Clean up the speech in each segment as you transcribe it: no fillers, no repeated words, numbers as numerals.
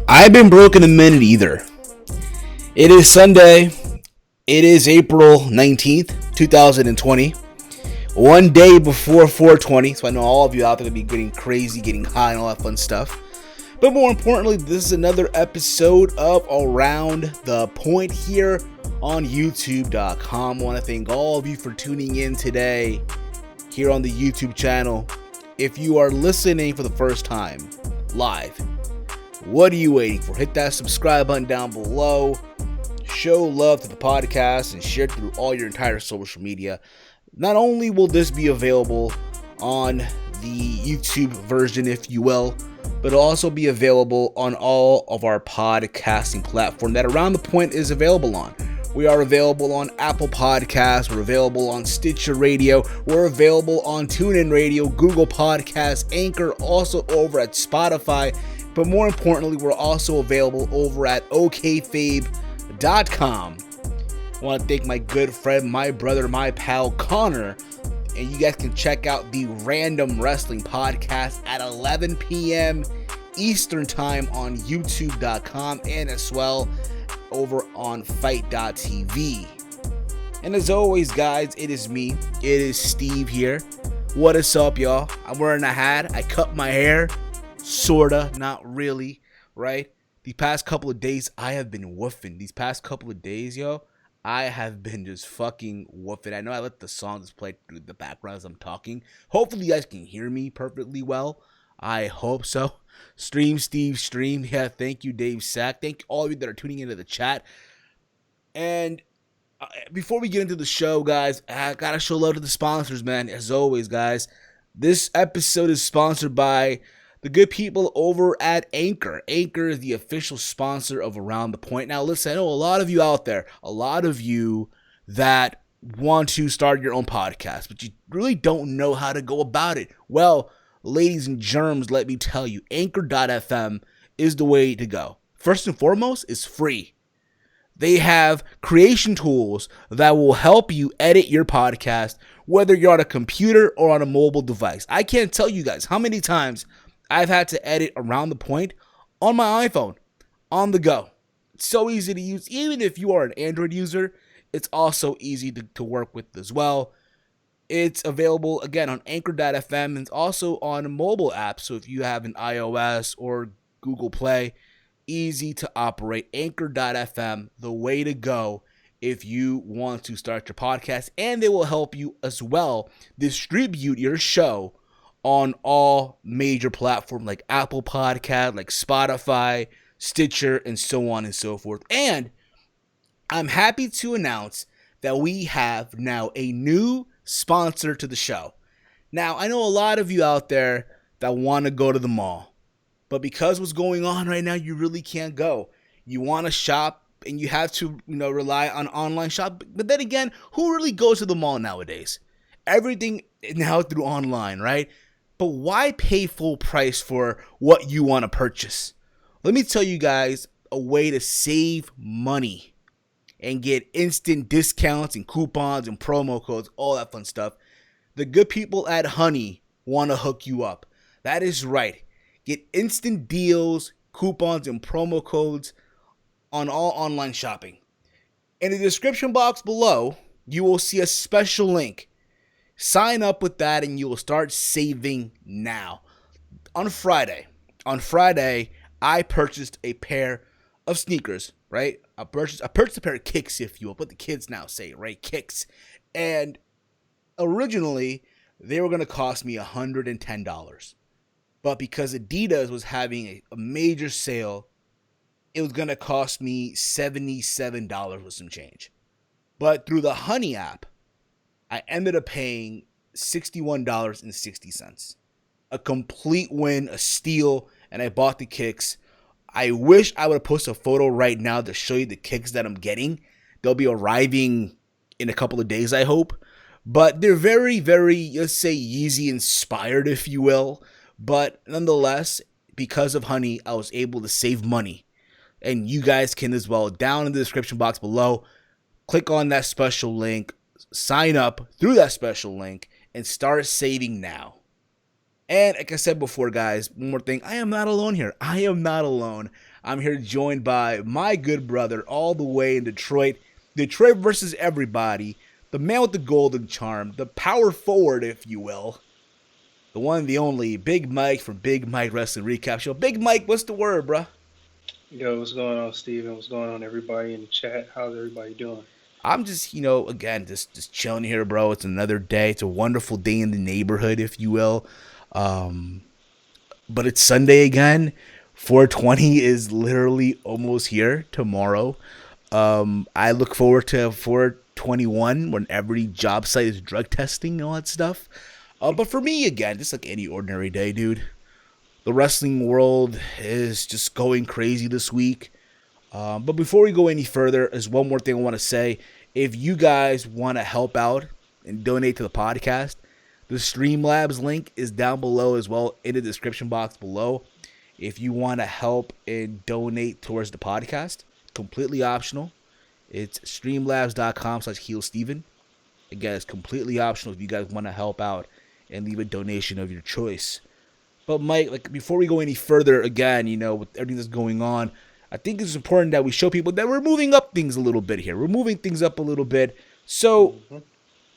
I've been broken a minute either. It is Sunday. It is April 19th, 2020. One day before 420. So I know all of you out there going to be getting crazy, getting high, and all that fun stuff. But more importantly, this is another episode of Around the Point here on YouTube.com. I want to thank all of you for tuning in today here on the YouTube channel. If you are listening for the first time live, what are you waiting for? Hit that subscribe button down below. Show love to the podcast and share it through all your entire social media. Not only will this be available on the YouTube version, if you will, but it'll also be available on all of our podcasting platform that Around the Point is available on. We are available on Apple Podcasts. We're available on Stitcher Radio. We're available on TuneIn Radio, Google Podcasts, Anchor, also over at Spotify. But more importantly, we're also available over at okfabe.com. I want to thank my good friend, my brother, my pal, Connor. And you guys can check out the Random Wrestling Podcast at 11 p.m. Eastern Time on YouTube.com and as well over on Fight.tv. And as always, guys, it is me. It is Steve here. What is up, y'all? I'm wearing a hat. I cut my hair. Sorta, not really, right? The past couple of days, I have been woofing. These past couple of days, yo, I have been just fucking woofing. I know I let the song just play through the background as I'm talking. Hopefully, you guys can hear me perfectly well. I hope so. Stream, Steve, stream. Yeah, thank you, Dave Sack. Thank all of you that are tuning into the chat. And before we get into the show, guys, I gotta show love to the sponsors, man. As always, guys, this episode is sponsored by the good people over at Anchor. Anchor is the official sponsor of Around the Point. Now, listen, I know a lot of you out there, a lot of you that want to start your own podcast, but you really don't know how to go about it. Well, ladies and germs, let me tell you, Anchor.fm is the way to go. First and foremost, it's free. They have creation tools that will help you edit your podcast, whether you're on a computer or on a mobile device. I can't tell you guys how many times I've had to edit Around the Point on my iPhone, on the go. It's so easy to use. Even if you are an Android user, it's also easy to work with as well. It's available, again, on Anchor.fm and it's also on mobile apps. So if you have an iOS or Google Play, easy to operate. Anchor.fm, the way to go if you want to start your podcast. And they will help you as well distribute your show on all major platforms like Apple Podcast, like Spotify, Stitcher, and so on and so forth. And I'm happy to announce that we have now a new sponsor to the show. Now, I know a lot of you out there that want to go to the mall, but because what's going on right now, you really can't go. You want to shop and you have to, rely on online shop. But then again, who really goes to the mall nowadays? Everything now through online, right? But why pay full price for what you want to purchase? Let me tell you guys a way to save money and get instant discounts and coupons and promo codes, all that fun stuff. The good people at Honey want to hook you up. That is right. Get instant deals, coupons, and promo codes on all online shopping. In the description box below, you will see a special link. Sign up with that and you will start saving now. On Friday, I purchased a pair of sneakers, right? I purchased a pair of kicks, if you will, but the kids now say, right? Kicks. And originally, they were going to cost me $110. But because Adidas was having a major sale, it was going to cost me $77 with some change. But through the Honey app, I ended up paying $61.60. A complete win, a steal, and I bought the kicks. I wish I would have posted a photo right now to show you the kicks that I'm getting. They'll be arriving in a couple of days, I hope. But they're very, very, let's say, Yeezy inspired, if you will. But nonetheless, because of Honey, I was able to save money. And you guys can as well. Down in the description box below, click on that special link, sign up through that special link, and start saving now. And like I said before, guys, one more thing. I am not alone here. I am not alone. I'm here joined by my good brother all the way in Detroit. Detroit versus everybody. The man with the golden charm. The power forward, if you will. The one, the only, Big Mike from Big Mike Wrestling Recap Show. Big Mike, what's the word, bruh? Yo, what's going on, Steven? What's going on, everybody in the chat? How's everybody doing? I'm just, again, just chilling here, bro. It's another day. It's a wonderful day in the neighborhood, if you will. But it's Sunday again. 420 is literally almost here tomorrow. I look forward to 421 when every job site is drug testing and all that stuff. But for me, again, just like any ordinary day, dude. The wrestling world is just going crazy this week. But before we go any further, there's one more thing I want to say. If you guys want to help out and donate to the podcast, the Streamlabs link is down below as well in the description box below. If you want to help and donate towards the podcast, completely optional. It's streamlabs.com/HeelSteven. Again, it's completely optional if you guys want to help out and leave a donation of your choice. But Mike, like before we go any further, again, with everything that's going on, I think it's important that we show people that we're moving up things a little bit here. We're moving things up a little bit. So,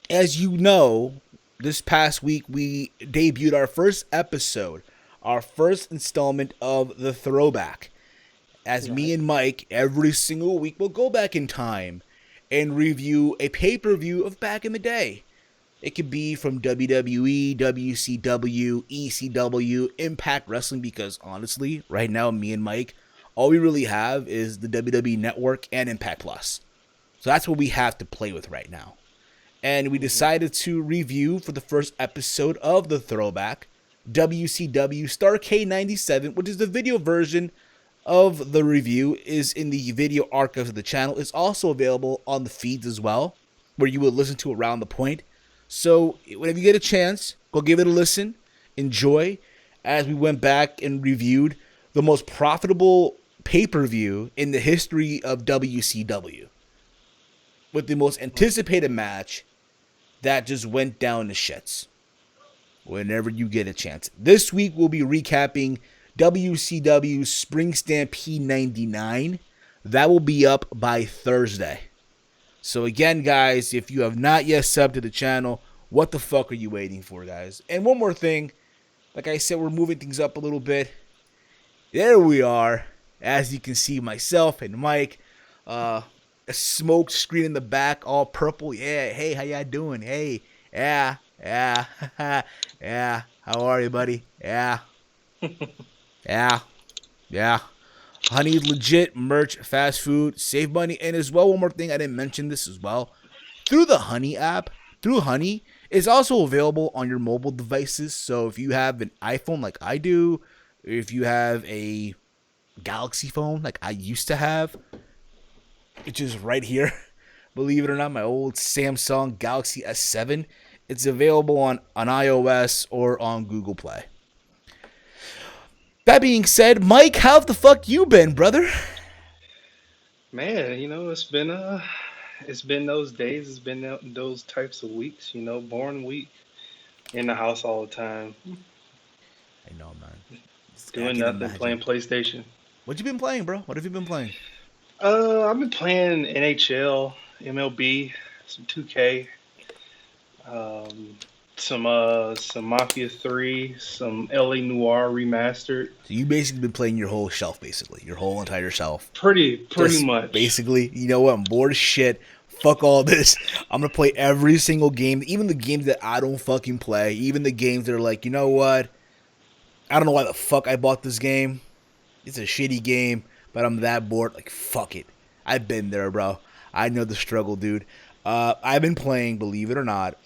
as you know, this past week we debuted our first episode, our first installment of The Throwback. As me and Mike, every single week, will go back in time and review a pay-per-view of back in the day. It could be from WWE, WCW, ECW, Impact Wrestling, because honestly, right now, me and Mike, all we really have is the WWE Network and Impact Plus. So that's what we have to play with right now. And we decided to review for the first episode of The Throwback, WCW Starrcade 97, which is the video version of the review, is in the video archives of the channel. It's also available on the feeds as well, where you will listen to Around the Point. So whenever you get a chance, go give it a listen. Enjoy, as we went back and reviewed the most profitable pay-per-view in the history of WCW, with the most anticipated match that just went down the shits. Whenever you get a chance. This week we'll be recapping WCW Spring Stampede 99. That will be up by Thursday. So again, guys, if you have not yet subbed to the channel, what the fuck are you waiting for, guys? And one more thing, like I said, we're moving things up a little bit. There we are. As you can see, myself and Mike, a smoke screen in the back, all purple. Yeah, hey, how y'all doing? Hey, yeah, yeah. How are you, buddy? Yeah, yeah. Honey, legit merch, fast food, save money, and as well, one more thing, I didn't mention this as well. Through the Honey app, through Honey, it's also available on your mobile devices. So if you have an iPhone like I do, or if you have a Galaxy phone like I used to have, which is right here, believe it or not, my old Samsung Galaxy S7, it's available on iOS or on Google Play. That being said, Mike, how the fuck you been, brother? Man, it's been those days, it's been those types of weeks, born week in the house all the time, I know, man. doing nothing, playing PlayStation. What you been playing, bro? What have you been playing? I've been playing NHL, MLB, some 2K, some Mafia 3, some LA Noir remastered. So you basically been playing your whole shelf, basically. Your whole entire shelf. Pretty much. Basically, you know what? I'm bored as shit. Fuck all this. I'm going to play every single game. Even the games that I don't fucking play. Even the games that are like, you know what? I don't know why the fuck I bought this game. It's a shitty game, but I'm that bored. Like, fuck it. I've been there, bro. I know the struggle, dude. I've been playing, believe it or not,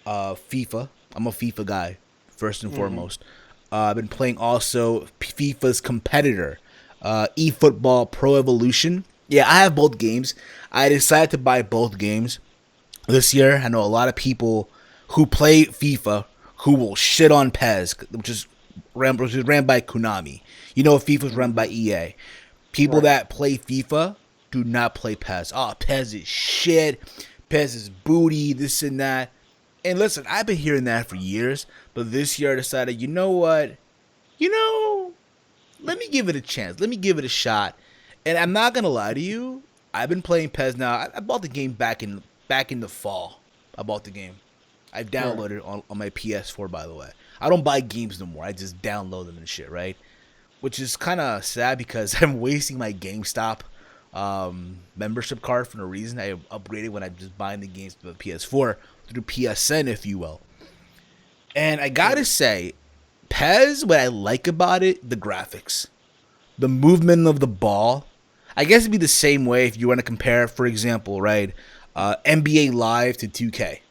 FIFA. I'm a FIFA guy, first and foremost. I've been playing also FIFA's competitor, eFootball Pro Evolution. Yeah, I have both games. I decided to buy both games this year. I know a lot of people who play FIFA who will shit on PES, which is ran by Konami. You know, FIFA's run by Hmm. EA. People Right. that play FIFA do not play PES. Oh, PES is shit. PES is booty. This and that. And listen, I've been hearing that for years, but this year I decided, you know what? You know, let me give it a chance. Let me give it a shot. And I'm not gonna lie to you. I've been playing PES now. I bought the game back in the fall. I bought the game. I Right. downloaded it on my PS4. By the way, I don't buy games no more. I just download them and shit. Right, which is kind of sad because I'm wasting my GameStop membership card for no reason. I upgraded when I'm just buying the games to the PS4 through PSN, if you will. And I gotta Right. say, PES, what I like about it, the graphics, the movement of the ball. I guess it'd be the same way if you want to compare, for example, right, NBA Live to 2K,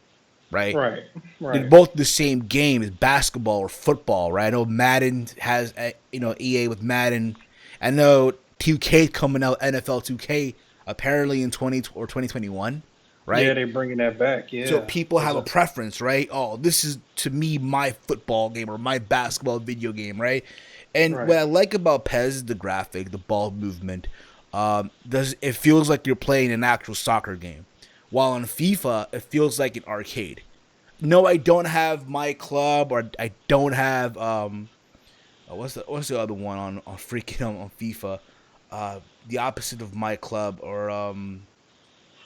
right? Right. They're Right. both the same game as basketball or football, right? I know Madden has, EA with Madden. I know 2K coming out NFL 2K apparently in 2021, Yeah, right? they bringing that back. So Yeah. people As have a a preference, right? Oh, this is to me my football game or my basketball video game, right? And what right. I like about PES is the graphic, the ball movement. Does it feels like you're playing an actual soccer game, while on FIFA it feels like an arcade. No, I don't have my club, or I don't have what's the other one on freaking on FIFA, the opposite of my club, or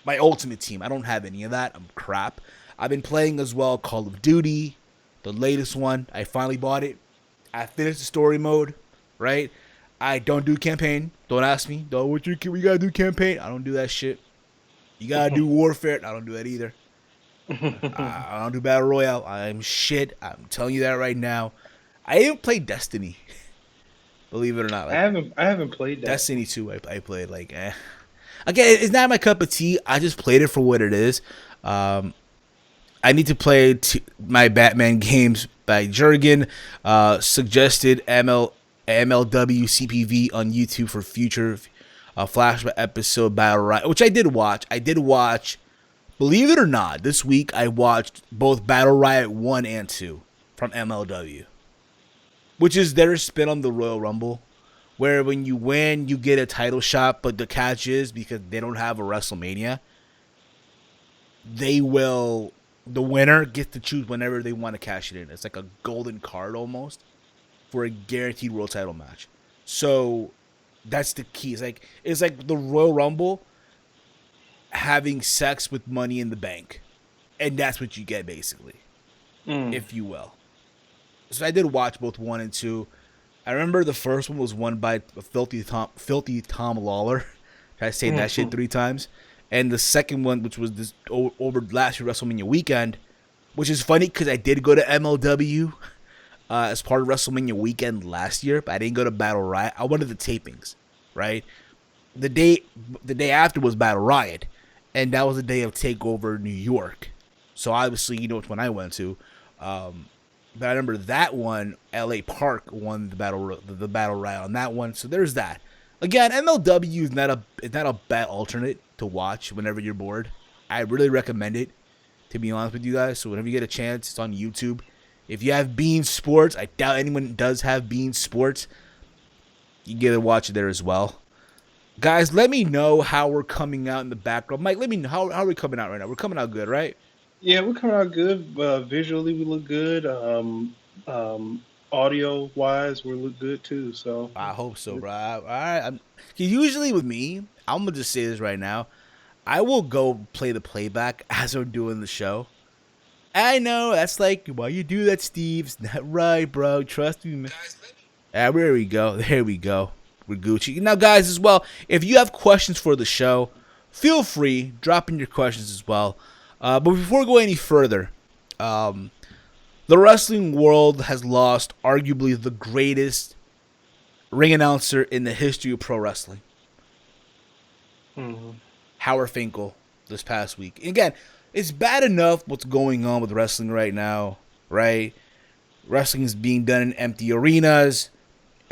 my ultimate team. I don't have any of that. I'm crap. I've been playing as well Call of Duty, the latest one. I finally bought it. I finished the story mode, right? I don't do campaign. Don't ask me. Don't we gotta do campaign. I don't do that shit. You gotta do warfare. I don't do that either. I don't do battle royale. I'm shit. I'm telling you that right now. I even played Destiny. Believe it or not, I like haven't played that. Destiny 2, I played like. Again, it's not my cup of tea. I just played it for what it is. Um, I need to play my Batman games by Jurgen. Suggested MLW CPV on YouTube for future flashback episode Battle Riot, which I did watch. Believe it or not, this week I watched both Battle Riot 1 and 2 from MLW, which is their spin on the Royal Rumble, where when you win, you get a title shot, but the catch is because they don't have a WrestleMania, they will the winner gets to choose whenever they want to cash it in. It's like a golden card almost for a guaranteed world title match. So that's the key. It's like the Royal Rumble having sex with Money in the Bank, and that's what you get basically, Mm. if you will. So I did watch both 1 and 2. I remember the first one was won by Filthy Tom Lawler. Try saying that shit Mhm. 3 times. And the second one, which was this over last year WrestleMania weekend, which is funny because I did go to MLW as part of WrestleMania weekend last year, but I didn't go to Battle Riot. I went to the tapings, right? The day the day after was Battle Riot, and that was the day of Takeover New York. So obviously, you know which one I went to. Um, but I remember that one, LA Park won the battle riot on that one. So there's that. Again, MLW is not a bad alternate to watch whenever you're bored. I really recommend it, to be honest with you guys. So whenever you get a chance, it's on YouTube. If you have Bean Sports, I doubt anyone does have Bean Sports. You get to watch it there as well. Guys, let me know how we're coming out in the background. Mike, let me know how are we coming out right now. We're coming out good, right? Yeah, we're coming out good. Visually, we look good. Audio wise, we look good too. So, I hope so, bro. All right. 'Cause usually with me, I'm gonna just say this right now. I will go play the playback as I'm doing the show. I know that's like why you do that, Steve. It's not right, bro. Trust me, man. There we go. There we go. We're Gucci. Now, guys, as well, if you have questions for the show, feel free drop in your questions as well. But before we go any further, um, the wrestling world has lost arguably the greatest ring announcer in the history of pro wrestling, mhm. Howard Finkel, this past week. And again, it's bad enough what's going on with wrestling right now, right? Wrestling is being done in empty arenas.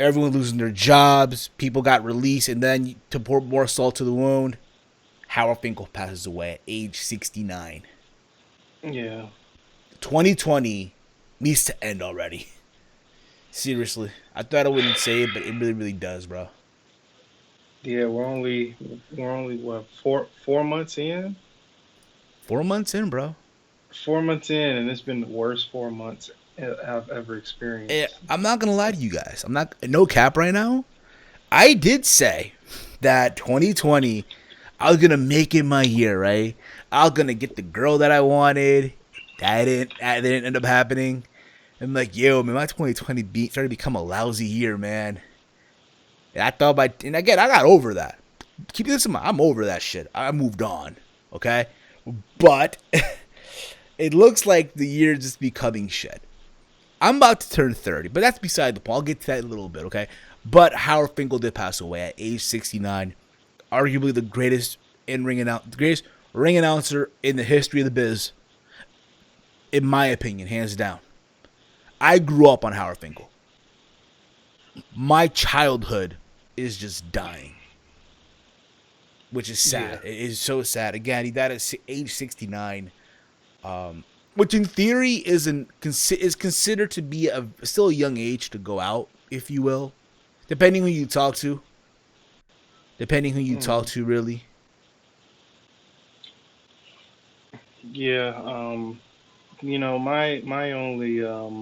Everyone losing their jobs. People got released, and then to pour more salt to the wound, Howard Finkel passes away at age 69. Yeah. 2020 needs to end already. Seriously. I thought I wouldn't say it, but it really, really does, bro. Yeah, we're only what, four months in? 4 months in, bro. 4 months in, and it's been the worst 4 months I've ever experienced. I'm not gonna lie to you guys. I'm not no cap right now. I did say that 2020, I was gonna make it my year, right? I was gonna get the girl that I wanted. That didn't end up happening. I'm like, yo, man, my 2020 started to become a lousy year, man. And I thought and again, I got over that. Keep this in mind, I'm over that shit. I moved on, okay? But it looks like the year just becoming shit. I'm about to turn 30, but that's beside the point. I'll get to that in a little bit, okay? But Howard Finkel did pass away at age 69. Arguably the greatest greatest ring announcer in the history of the biz. In my opinion, hands down. I grew up on Howard Finkel. My childhood is just dying, which is sad. Yeah. It is so sad. Again, he died at age 69, which in theory is considered to be still a young age to go out, if you will, depending who you talk to. Really. Yeah. My only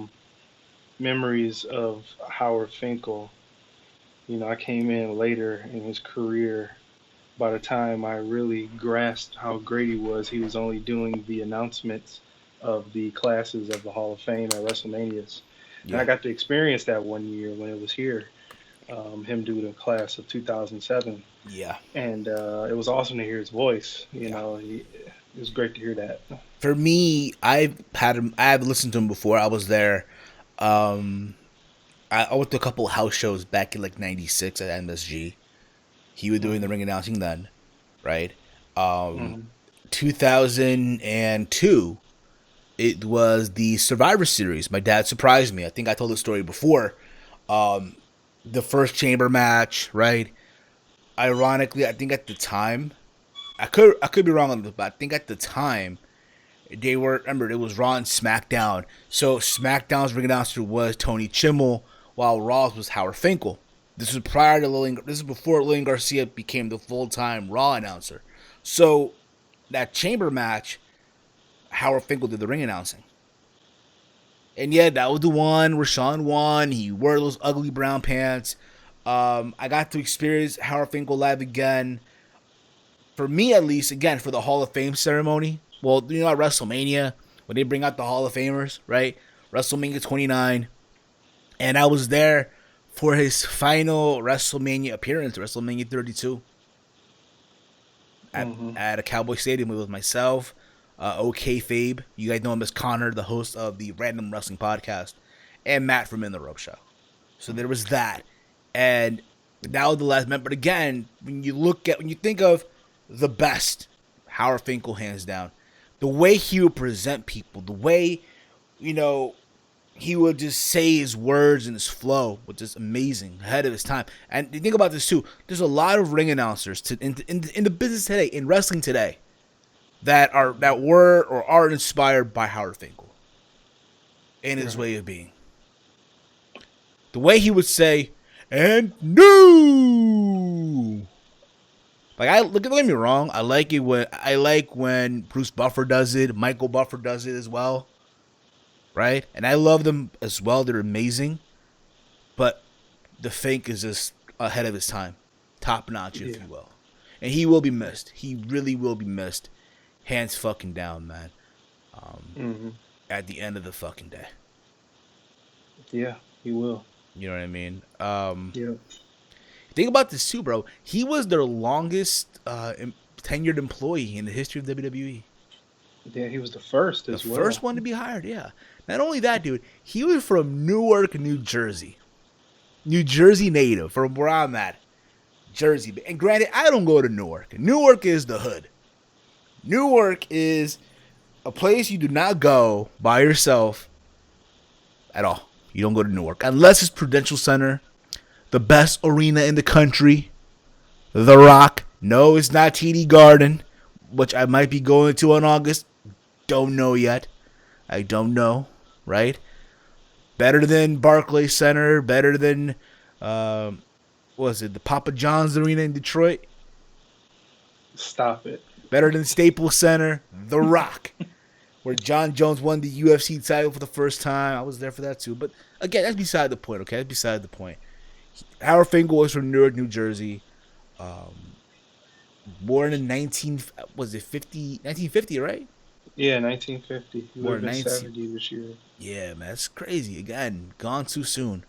memories of Howard Finkel, I came in later in his career. By the time I really grasped how great he was only doing the announcements of the classes of the Hall of Fame at WrestleManias. Yeah. And I got to experience that one year when it was here, him do the class of 2007. Yeah. And it was awesome to hear his voice. It was great to hear that. For me, I've listened to him before. I was there. I went to a couple house shows back in like '96 at MSG. He was doing the ring announcing then, right? 2002, it was the Survivor Series. My dad surprised me. I think I told the story before. The first chamber match, right? Ironically, I think at the time, I could be wrong on this, but I think at the time, remember, it was Raw and SmackDown. So SmackDown's ring announcer was Tony Chimmel, while Raw's was Howard Finkel. This was before Lillian Garcia became the full-time Raw announcer. So that chamber match, Howard Finkel did the ring announcing. And yeah, that was the one where Shawn won. He wore those ugly brown pants. I got to experience Howard Finkel live again. For me, at least, again, for the Hall of Fame ceremony. Well, at WrestleMania, when they bring out the Hall of Famers, right? WrestleMania 29. And I was there for his final WrestleMania appearance, WrestleMania 32. At a Cowboy Stadium. It was myself, OK Fabe. You guys know him as Connor, the host of the Random Wrestling Podcast, and Matt from In the Rope Show. So there was that. And that was the last match. But again, when you think of the best, Howard Finkel, hands down. The way he would present people, the way, he would just say his words and his flow was just amazing, ahead of his time. And you think about this too. There's a lot of ring announcers in the business today, in wrestling today, that were or are inspired by Howard Finkel in his way of being. The way he would say, "And new." Don't get me wrong. I like when Bruce Buffer does it. Michael Buffer does it as well, right? And I love them as well. They're amazing. But the Fink is just ahead of his time, top notch, if you will. And he will be missed. He really will be missed. Hands fucking down, man. At the end of the fucking day. Yeah, he will. You know what I mean? Yeah. Think about this too, bro. He was their longest tenured employee in the history of WWE. Yeah, he was the first as well. The first one to be hired, yeah. Not only that, dude, he was from Newark, New Jersey. New Jersey native, from where I'm at. Jersey. And granted, I don't go to Newark. Newark is the hood. Newark is a place you do not go by yourself at all. You don't go to Newark. Unless it's Prudential Center. the best arena in the country, The Rock. No, it's not TD Garden, which I might be going to in August. Don't know yet. I don't know, right? Better than Barclays Center, better than, what was it, the Papa John's Arena in Detroit? Stop it. Better than Staples Center, The Rock, where John Jones won the UFC title for the first time. I was there for that too. But again, that's beside the point, okay? That's beside the point. Howard Finkel was from Newark, New Jersey. Born in 1950, right? Yeah, 1950. He would have been 19 70 this year. Yeah, man, that's crazy. Again, gone too soon.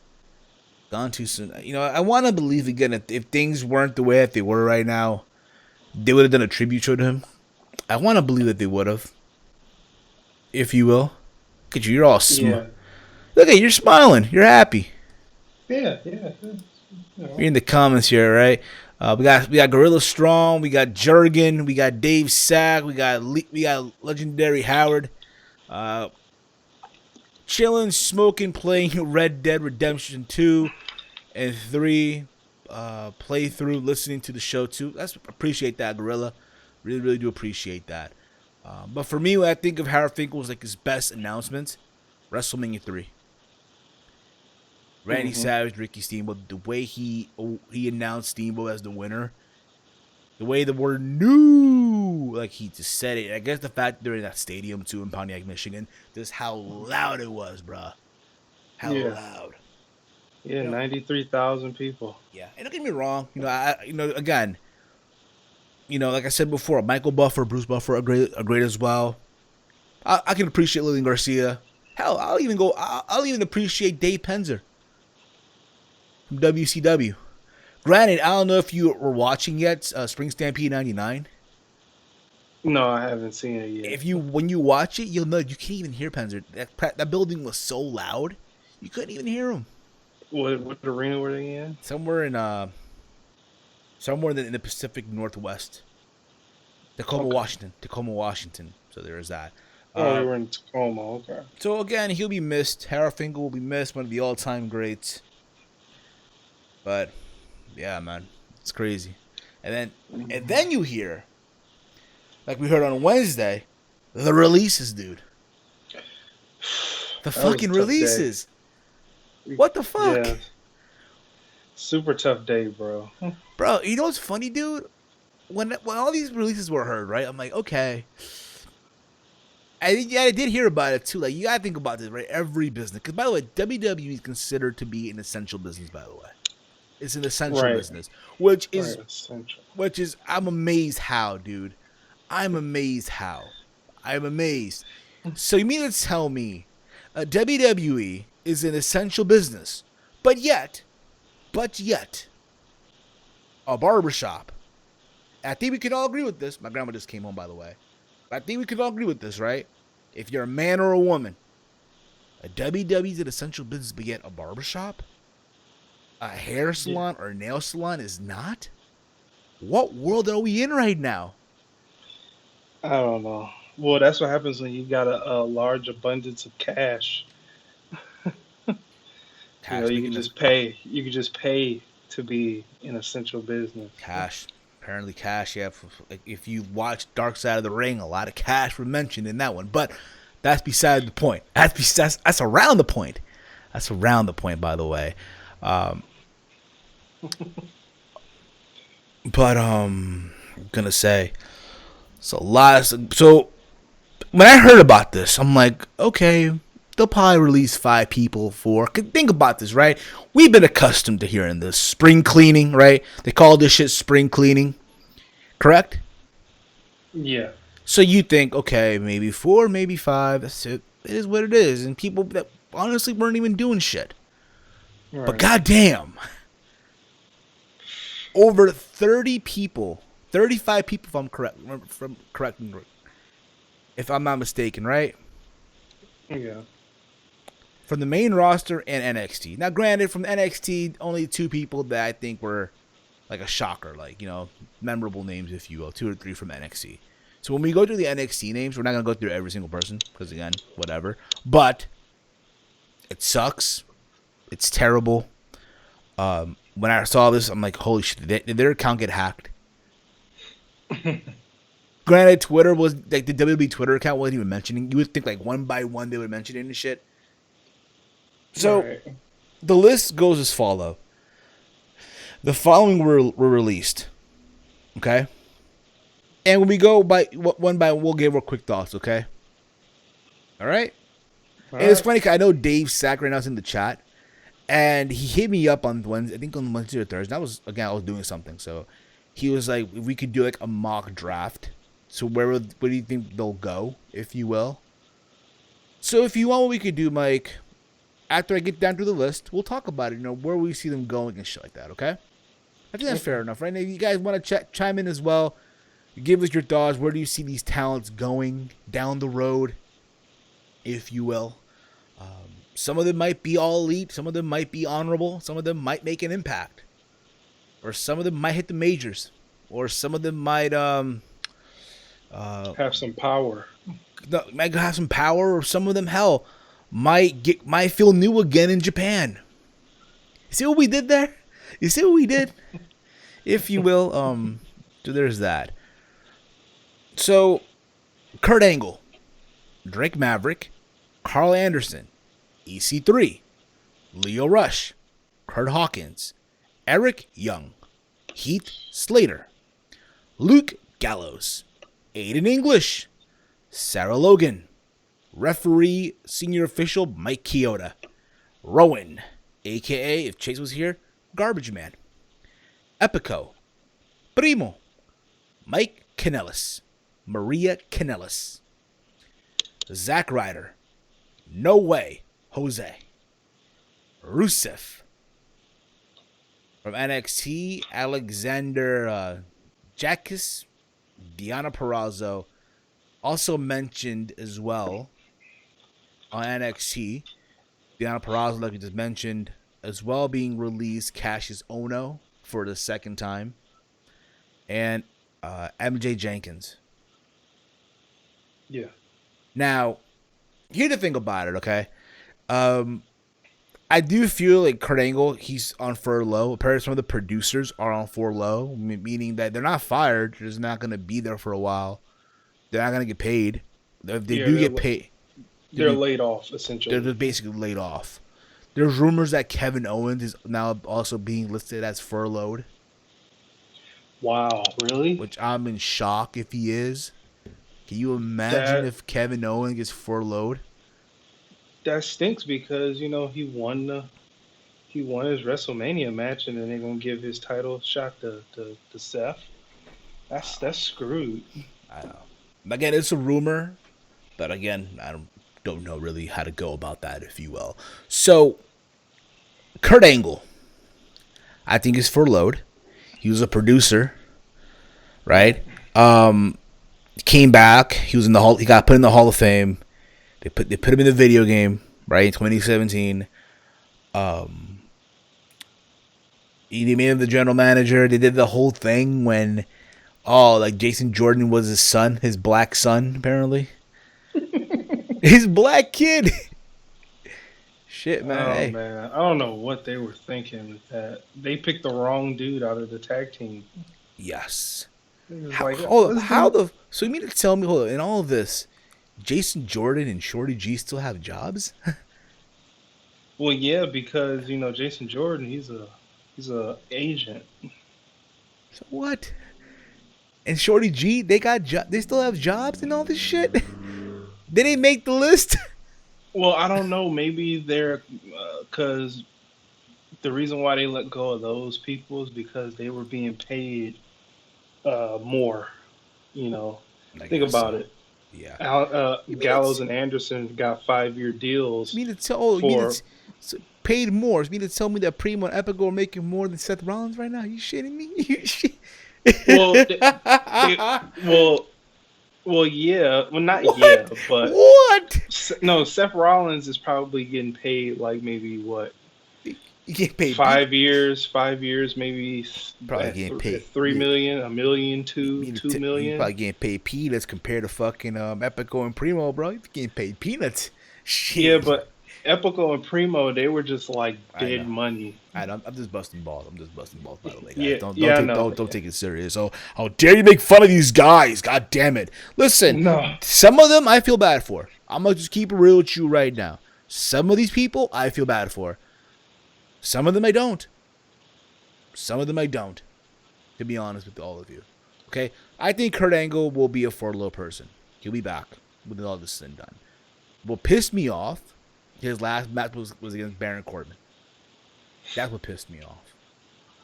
Gone too soon. You know, I want to believe again if things weren't the way that they were right now, they would have done a tribute show to him. I want to believe that they would have, if you will. Look at you, you're all Yeah. Look at you, you're smiling. You're happy. Yeah. You're in the comments here, right? We got Gorilla Strong, we got Jurgen, we got Dave Sack, we got legendary Howard, chilling, smoking, playing Red Dead Redemption 2 and 3, playthrough, listening to the show too. Appreciate that, Gorilla. Really do appreciate that. But for me, when I think of Howard Finkel, was like his best announcement, WrestleMania 3. Randy Savage, Ricky Steamboat, the way he announced Steamboat as the winner, the way the word "new" like he just said it. I guess the fact they're in that stadium too in Pontiac, Michigan, just how loud it was, bruh. How loud. Yeah, 93,000 people. Yeah, and don't get me wrong. Again, like I said before, Michael Buffer, Bruce Buffer, are great as well. I can appreciate Lillian Garcia. Hell, I'll even appreciate Dave Penzer from WCW. Granted, I don't know if you were watching yet, Spring Stampede '99. No, I haven't seen it yet. When you watch it, you'll know you can't even hear Penzer. That building was so loud, you couldn't even hear him. What arena were they in? Somewhere in the Pacific Northwest, Tacoma, Washington. So there is that. They were in Tacoma. Okay. So again, he'll be missed. Howard Finkel will be missed, one of the all-time greats. But yeah, man, it's crazy. And then you hear, like we heard on Wednesday, the releases, dude. The fucking releases. What the fuck? Yeah. Super tough day, bro. Bro, you know what's funny, dude? When all these releases were heard, right? I'm like, okay. I did hear about it too. Like, you gotta think about this, right? Every business, because by the way, WWE is considered to be an essential business. By the way, it's an essential business, which is I'm amazed how, dude. I'm amazed how. I'm amazed. So you mean to tell me, WWE is an essential business, but yet, a barbershop. I think we can all agree with this. My grandma just came home, by the way. I think we can all agree with this, right? If you're a man or a woman, a WWE is an essential business, but yet a barbershop, a hair salon or a nail salon is not? What world are we in right now? I don't know. Well, that's what happens when you got a large abundance of cash. You can just pay. You can just pay to be an essential business. Cash. Apparently cash, yeah. If you watch Dark Side of the Ring, a lot of cash were mentioned in that one. But that's beside the point. That's around the point. That's around the point, by the way. But I'm gonna say it's a lot. So when I heard about this, I'm like, okay, they'll probably release 5 people for. Think about this, right? We've been accustomed to hearing this spring cleaning, right? They call this shit spring cleaning, correct? Yeah. So you think, okay, maybe 4, maybe 5. That's it. It is what it is, and people that honestly weren't even doing shit. Right. But goddamn, over 30 people, 35 people, if I'm correct, if I'm not mistaken, right? Yeah. From the main roster and NXT. Now, granted, from NXT, only 2 people that I think were like a shocker, like, memorable names, if you will, 2 or 3 from NXT. So when we go through the NXT names, we're not going to go through every single person, because again, whatever. But it sucks. It's terrible. When I saw this, I'm like, holy shit, did their account get hacked? Granted, Twitter was like the WWE Twitter account wasn't even mentioning. You would think like one by one they would mention it and shit. So Right. the list goes as follow. The following were released. Okay? And when we go by one by one, we'll give our quick thoughts, okay? All right? All And it's right. funny because I know Dave Sack right now is in the chat. And he hit me up on Wednesday, I think on Wednesday or Thursday. That was, again, I was doing something. So he was like, if we could do like a mock draft. So where do you think they'll go, if you will? So if you want, what we could do, Mike, after I get down to the list, we'll talk about it, where we see them going and shit like that, okay? I think that's fair enough, right? Now, if you guys want to chime in as well, give us your thoughts. Where do you see these talents going down the road, if you will? Some of them might be all elite. Some of them might be honorable. Some of them might make an impact. Or some of them might hit the majors. Or some of them might Have some power. might have some power. Or some of them, hell, might feel new again in Japan. You see what we did there? You see what we did? If you will. So there's that. So, Kurt Angle, Drake Maverick, Carl Anderson, EC3, Leo Rush, Kurt Hawkins, Eric Young, Heath Slater, Luke Gallows, Aiden English, Sarah Logan, referee senior official Mike Chioda, Rowan, aka if Chase was here, Garbage Man, Epico, Primo, Mike Kanellis, Maria Kanellis, Zack Ryder, No Way, Jose, Rusev, from NXT, Alexander Jackus, Deonna Purrazzo, also mentioned as well on NXT. Deonna Purrazzo, like we just mentioned, as well being released, Cassius Ohno for the second time, and MJ Jenkins. Yeah. Now, here's the thing about it, okay? I do feel like Kurt Angle, he's on furlough. Apparently, some of the producers are on furlough, meaning that they're not fired. They're just not going to be there for a while. They're not going to get paid. If they do get paid, they're laid off, essentially. They're just basically laid off. There's rumors that Kevin Owens is now also being listed as furloughed. Wow, really? Which I'm in shock if he is. Can you imagine if Kevin Owens gets furloughed? That stinks because he won his WrestleMania match, and then they're gonna give his title shot to Seth. That's screwed. I know. Again, it's a rumor, but again, I don't know really how to go about that, if you will. So, Kurt Angle, I think is furloughed. He was a producer, right? Came back. He was in the hall. He got put in the Hall of Fame. They put him in the video game, right, in 2017. He made him the general manager. They did the whole thing when, like Jason Jordan was his son, his black son, apparently. His black kid. Shit, man. Oh, hey. man. I don't know what they were thinking with that. They picked the wrong dude out of the tag team. Yes. So you mean to tell me, in all of this, Jason Jordan and Shorty G still have jobs? Well, yeah, because Jason Jordan, he's a agent. So what? And Shorty G, they still have jobs and all this shit. They didn't make the list. Well, I don't know. Maybe they're because the reason why they let go of those people is because they were being paid more. Think about it. Yeah. Gallows and Anderson got 5-year deals. Paid more. You mean to tell me that Primo and Epico are making more than Seth Rollins right now? You shitting me? Well, yeah. Well, not yeah, but what? No, Seth Rollins is probably getting paid like maybe what? You get paid 5 years, maybe probably getting paid $3 million, $1 million, $2 million. You probably getting paid peanuts compared to fucking Epico and Primo, bro. You getting paid peanuts. Shit. Yeah, but Epico and Primo, they were just like I dead know. money. I'm just busting balls. I'm just busting balls, by the way, guys. Yeah, yeah, I know. Don't take it serious. So how dare you make fun of these guys? God damn it! Listen, No, some of them I feel bad for. I'm gonna just keep it real with you right now. Some of these people I feel bad for. Some of them I don't. Some of them I don't. To be honest with all of you, okay. I think Kurt Angle will be a furlough person. He'll be back when all this is done. What pissed me off, his last match was against Baron Corbin. That's what pissed me off.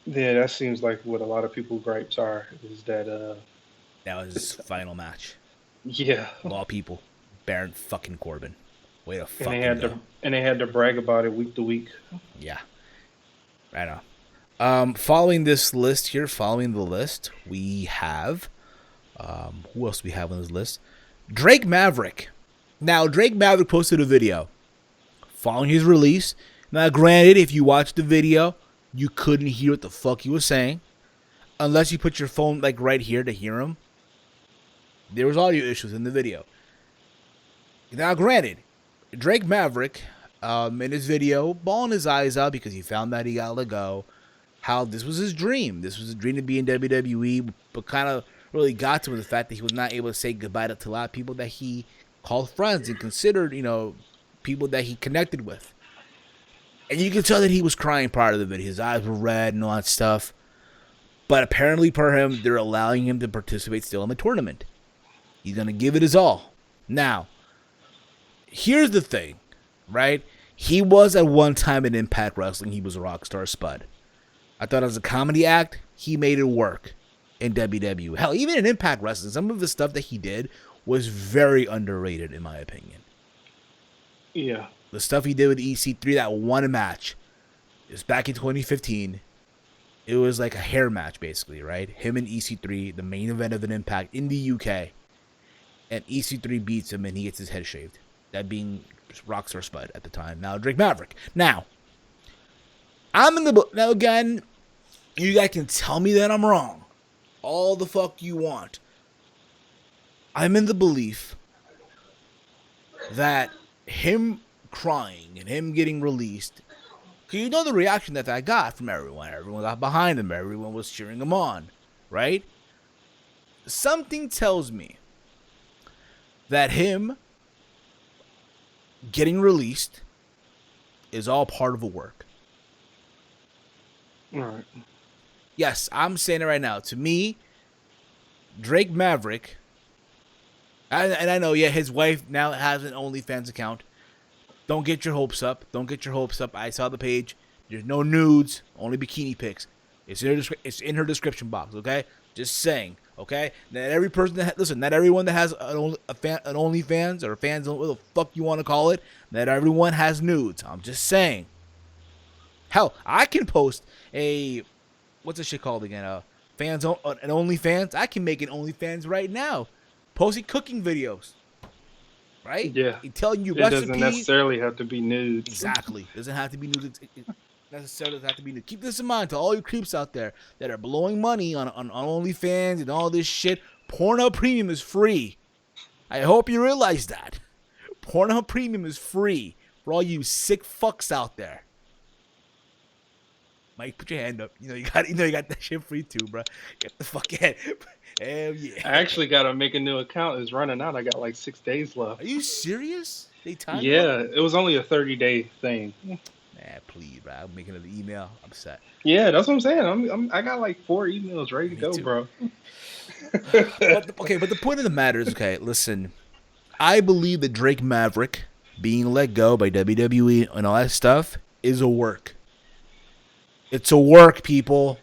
yeah, that seems like what a lot of people gripes are is that That was his it's final match. yeah, Of all people, Baron fucking Corbin. Way to and they fucking had go. to brag about it week to week. Yeah, right on. Following this list here, following the list, we have who else do we have on this list? Drake Maverick. Now, Drake Maverick posted a video following his release. Now, granted, if you watched the video, you couldn't hear what the fuck he was saying, unless you put your phone like right here to hear him. There was audio issues in the video. Now, granted, Drake Maverick, in his video, bawling his eyes out because he found that he got let go. How this was his dream. This was his dream to be in WWE, but kind of really got to him the fact that he was not able to say goodbye to a lot of people that he called friends and considered, people that he connected with. And you can tell that he was crying prior to the video. His eyes were red and all that stuff. But apparently, per him, they're allowing him to participate still in the tournament. He's going to give it his all. Now, here's the thing, right? He was at one time in Impact Wrestling. He was a rock star spud. I thought as a comedy act, he made it work in WWE. Hell, even in Impact Wrestling, some of the stuff that he did was very underrated, in my opinion. Yeah, The stuff he did with EC3, that one match, is back in 2015. It was like a hair match, basically, right? Him and EC3, the main event of an Impact in the UK. And EC3 beats him and he gets his head shaved. That being Rockstar Spud at the time. Now, Drake Maverick. Now, now again, you guys can tell me that I'm wrong. All the fuck you want. I'm in the belief that him crying and him getting released, because you know the reaction that I got from everyone. Everyone got behind him. Everyone was cheering him on, right? Something tells me that him getting released is all part of a work. all right. Yes, I'm saying it right now. To me, Drake Maverick, and I know, yeah, his wife now has an OnlyFans account. Don't get your hopes up. Don't get your hopes up. I saw the page. There's no nudes, only bikini pics. It's in her description box, okay? Just saying, okay? Not every person not everyone that has an OnlyFans or fans, what the fuck you want to call it, not everyone has nudes. I'm just saying. Hell, I can post what's this shit called again? An OnlyFans. I can make an OnlyFans right now, posting cooking videos. Right? Yeah, Telling you it recipes. doesn't necessarily have to be nudes. Exactly. Doesn't have to be nudes. It necessarily doesn't have to be nudes. Keep this in mind to all you creeps out there that are blowing money on OnlyFans and all this shit. Pornhub Premium is free. I hope you realize that. Pornhub Premium is free for all you sick fucks out there. Mike, put your hand up. You got that shit free too, bro. Get the fuck in. Hell yeah. I actually gotta make a new account. It's running out. I got like 6 days left. Are you serious? They time Yeah, it was only a 30-day thing. Man, please, bro. I'm making another email. I'm set. Yeah, that's what I'm saying. I got like 4 emails ready to go, too. bro. But the point of the matter is, okay, listen. I believe that Drake Maverick being let go by WWE and all that stuff is a work. It's a work, people.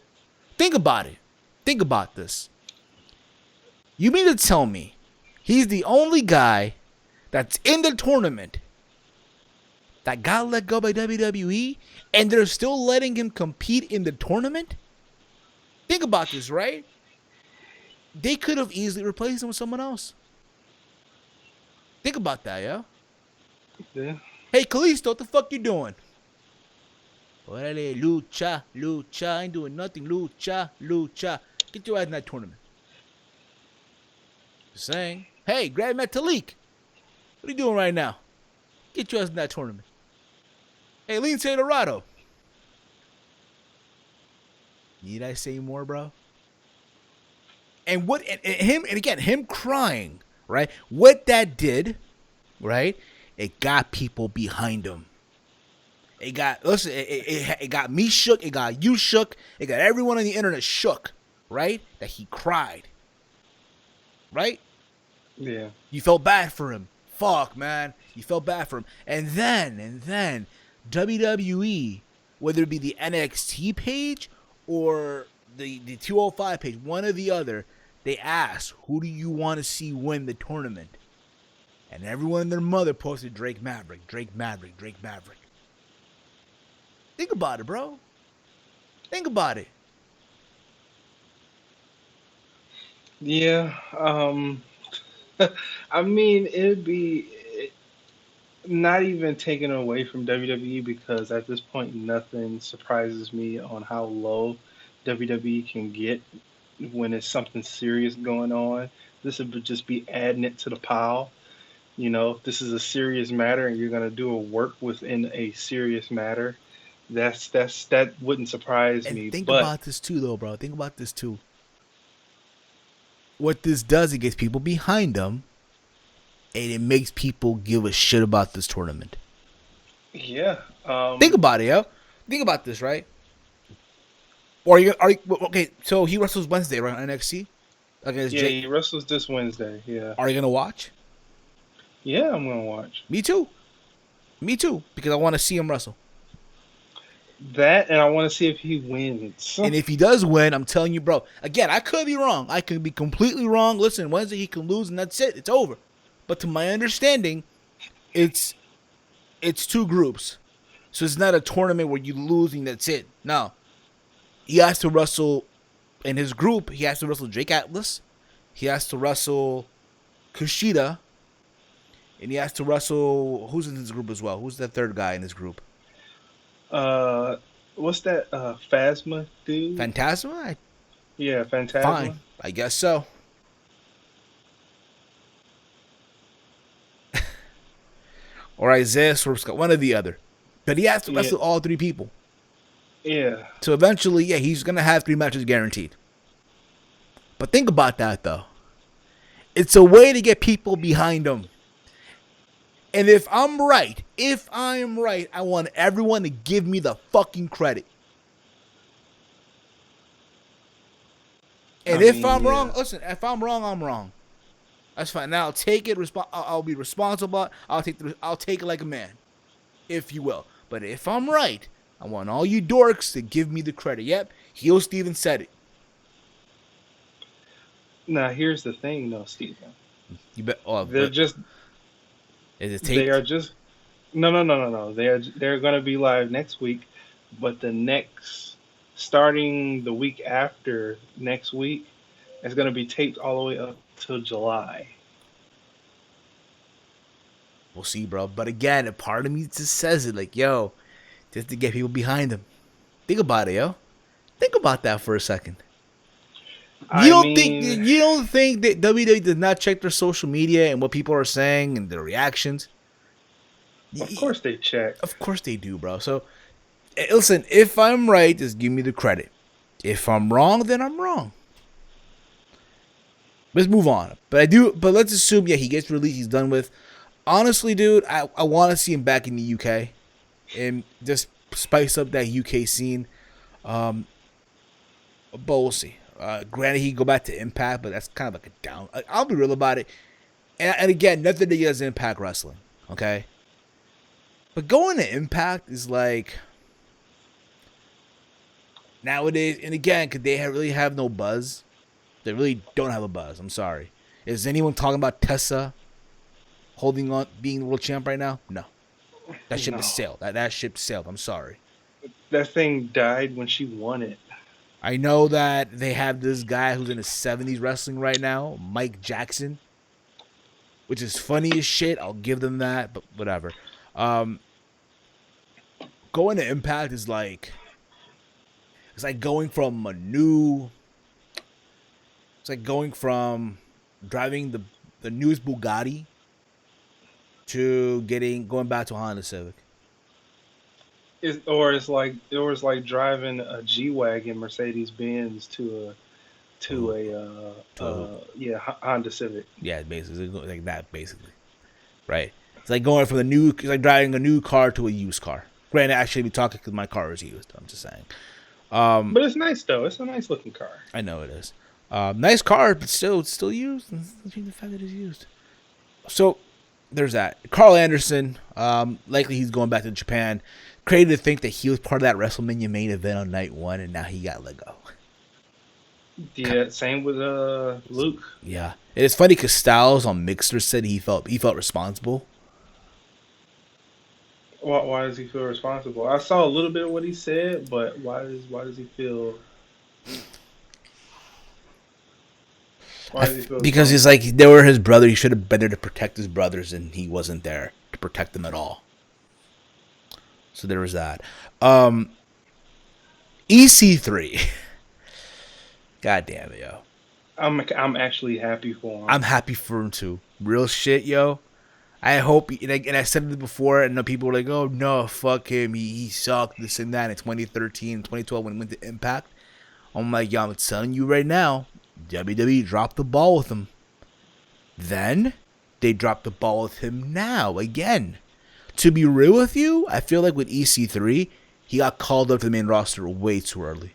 Think about it. Think about this. You mean to tell me he's the only guy that's in the tournament that got let go by WWE and they're still letting him compete in the tournament? Think about this, right? They could have easily replaced him with someone else. Think about that, yeah? Yeah. Hey, Kalisto, what the fuck you doing? Orale, lucha, I ain't doing nothing, lucha. Get your ass in that tournament. Just saying. Hey, grab Metalik. What are you doing right now? Get your ass in that tournament. Hey, Lince Dorado. Need I say more, bro? And what and again, him crying, right? What that did, right? It got people behind him. It got it got me shook. It got you shook. It got everyone on the internet shook, right? That he cried, right? Yeah. You felt bad for him. Fuck, man. You felt bad for him. And then WWE, whether it be the NXT page or the 205 page, one or the other, they asked, who do you want to see win the tournament? And everyone and their mother posted Drake Maverick, Drake Maverick, Drake Maverick. Think about it, bro. Think about it. Yeah. I mean, it'd be not even taken away from WWE because at this point, nothing surprises me on how low WWE can get when it's something serious going on. This would just be adding it to the pile. You know, if this is a serious matter and you're going to do a work within a serious matter, that wouldn't surprise And me. think But about this too, though, bro. Think about this too. What this does, it gets people behind them, and it makes people give a shit about this tournament. yeah, Think about it, yo. Think about this, right? Or are you okay? So he wrestles Wednesday, right, on NXT against yeah, Jake. he wrestles this Wednesday. Yeah, Are you gonna watch? yeah, I'm gonna watch Me too. Me too, because I want to see him wrestle. that, and I want to see if he wins. And if he does win, I'm telling you, bro. Again, I could be wrong. I could be completely wrong. Listen, Wednesday he can lose, and that's it. It's over. But to my understanding, it's two groups, so it's not a tournament where you lose and that's it. No, he has to wrestle in his group. He has to wrestle Jake Atlas. He has to wrestle Kushida, and he has to wrestle who's in his group as well. Who's the third guy in his group? Uh, what's that? Phasma dude? Phantasma. Yeah, Phantasma. Fine, I guess so. Or Isaiah Swerve, one or the other. But he has to Yeah, wrestle all three people. yeah. So eventually, yeah, he's going to have 3 matches guaranteed. But think about that, though. It's a way to get people behind him. And if I'm right, I want everyone to give me the fucking credit. And I if mean, I'm wrong, yeah. listen, if I'm wrong, I'm wrong. That's fine. Now I'll take it. I'll be responsible. I'll take it like a man, if you will. But if I'm right, I want all you dorks to give me the credit. Yep, Heel Steven said it. Now here's the thing, though, Steven. You bet. Oh, They're just is it they are taped? just no. They're gonna be live next week, but the next starting the week after next week, it's gonna be taped all the way up till July. We'll see, bro. But again, a part of me just says it like, yo, just to get people behind him. Think about it, yo. Think about that for a second. You I don't think mean, you don't think that WWE does not check their social media and what people are saying and their reactions? of course they check. Of course they do, bro. So listen, if I'm right, just give me the credit. If I'm wrong, then I'm wrong. Let's move on. But let's assume, yeah, he gets released, he's done with. Honestly, dude, I want to see him back in the UK and just spice up that UK scene. But we'll see. Granted, he can go back to Impact, but that's kind of like a down. I'll be real about it. And again, nothing against Impact Wrestling, okay? But going to Impact is like nowadays, and again, because they really have no buzz. They really don't have a buzz. I'm sorry. Is anyone talking about Tessa holding on, being the world champ right now? No. That ship has No, sailed. That ship sailed. I'm sorry. that thing died when she won it. I know that they have this guy who's in his 70s wrestling right now, Mike Jackson, which is funny as shit. I'll give them that, but whatever. Um, Going to Impact is like, it's like going from it's like going from driving the newest Bugatti to going back to a Honda Civic. It's like driving a G-Wagon Mercedes Benz to Oh, a to Honda Civic. yeah, basically like that, basically, right? It's like going from it's like driving a new car to a used car. Granted, actually, be talking because my car is used. I'm just saying. Um, But it's nice though. It's a nice looking car. I know it is. Nice car, but still, it's still used. The fact that it's used. So there's that. Carl Anderson, likely he's going back to Japan. Crazy to think that he was part of that WrestleMania main event on night one, and now he got let go. Yeah, same with Luke. Yeah, and it's funny because Styles on Mixer said he felt responsible. Why does he feel responsible? I saw a little bit of what he said, but why does he feel Because he's responsible? like they were his brother. He should have been there to protect his brothers, and he wasn't there to protect them at all. So there was that. EC3. God damn it, yo. I'm actually happy for him. I'm happy for him too. Real shit, yo. I hope, and I said it before, and the people were like, oh no, fuck him. He sucked, this and that in 2013, 2012 when he went to Impact. I'm like, yo, I'm telling you right now, WWE dropped the ball with him. Then they dropped the ball with him now again. To be real with you, I feel like with EC3, he got called up to the main roster way too early.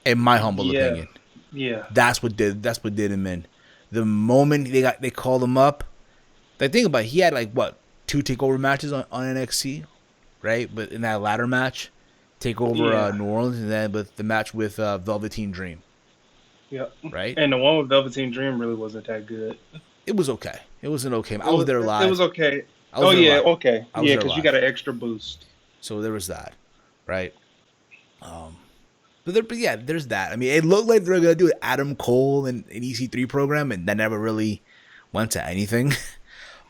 In my humble Yeah, opinion. yeah, That's what did him in. The moment they called him up, like think about it, he had like what, 2 takeover matches on NXT, right? But in that latter match, takeover yeah, New Orleans, and then with the match with Velveteen Dream, yeah. right? And the one with Velveteen Dream really wasn't that good. It was okay. It was an okay. I It was was there it was live. okay. I was Oh there yeah, live. okay, I was yeah, there because you got live. an extra boost. So there was that, right? Um, but yeah, there's that. I mean, it looked like they were gonna do an Adam Cole and an EC3 program, and that never really went to anything.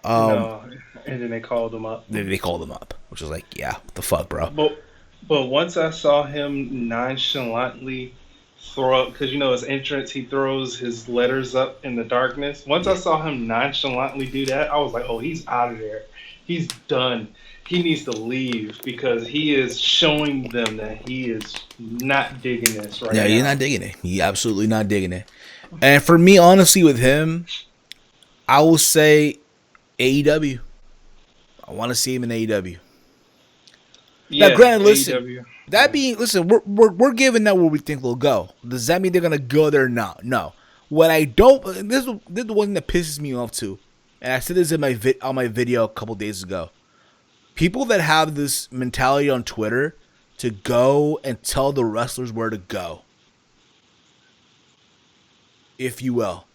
um, No, and then they called him up. they called him up, which was like, yeah, what the fuck, bro? But once I saw him nonchalantly throw up, because his entrance, he throws his letters up in the darkness. Once I Yeah, saw him nonchalantly do that, I was like, oh, he's out of there. He's done. He needs to leave because he is showing them that he is not digging this right yeah, you're now. not digging it. You absolutely not digging it. And for me, honestly, with him, I will say AEW. I want to see him in AEW. Now, Yeah, granted, listen. AEW. That Yeah. being, listen, we're giving that where we think they'll go. Does that mean they're gonna go there? No, no. What I don't, this is the one thing that pisses me off too, and I said this in on my video a couple days ago. People that have this mentality on Twitter to go and tell the wrestlers where to go, if you will.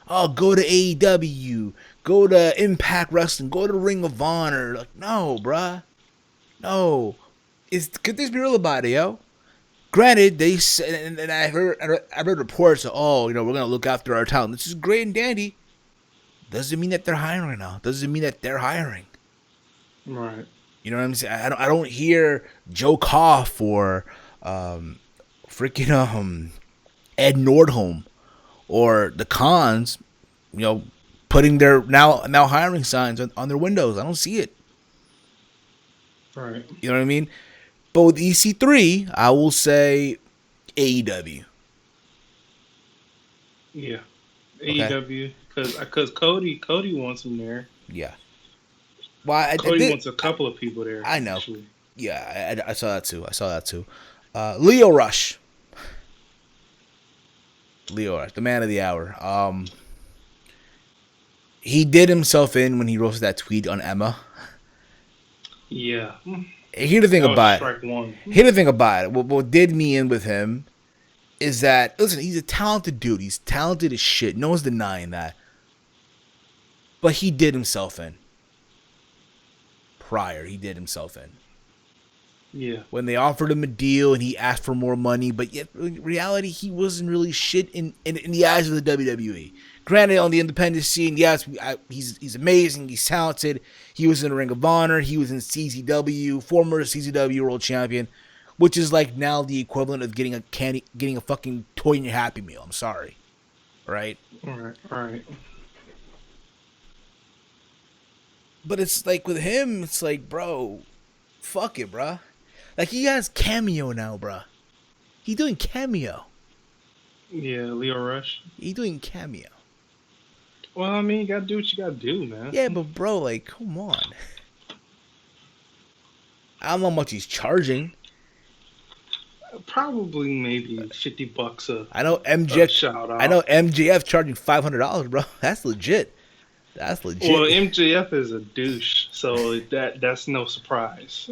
Oh, go to AEW, go to Impact Wrestling, go to Ring of Honor. Like, no, bruh. No. Could this be real about it, yo? Granted, they said, and I read reports of, oh, we're gonna look after our talent. This is great and dandy. Doesn't mean that they're hiring now. Doesn't mean that they're hiring. Right. You know what I'm saying? I don't hear Joe Koff or freaking Ed Nordholm or the Cons, putting their now hiring signs on their windows. I don't see it. Right. You know what I mean? But with EC3, I will say AEW. Yeah. Okay. AEW because Cody wants him there. Yeah. Well, I Cody did. wants a couple of people there I know. actually. Yeah, I saw that too. Leo Rush. Leo Rush, the man of the hour. He did himself in when he wrote that tweet on Emma. Yeah. Here the thing That was about it. strike one. Here the thing about it. What did me in with him is that, listen, he's a talented dude. He's talented as shit. No one's denying that. But he did himself in. He did himself in. Yeah. When they offered him a deal and he asked for more money, but yet in reality he wasn't really shit in the eyes of the WWE. Granted, on the independent scene, yes, he's amazing, he's talented. He was in the Ring of Honor, he was in CZW, former CZW World Champion, which is like now the equivalent of getting a fucking toy in your Happy Meal. I'm sorry, right? All right. All right. But it's like with him, it's like, bro, Fuck it, bruh. Like, he has cameo now, bruh. He doing cameo. Yeah, Leo Rush. He doing cameo. Well, I mean, you gotta do what you gotta do, man. Yeah, but bro, like, come on. I don't know how much he's charging. Probably maybe $50 I know a MJF. shout I know out. MJF charging $500, bro. That's legit. That's Well, legit. MJF is a douche, so that's no surprise.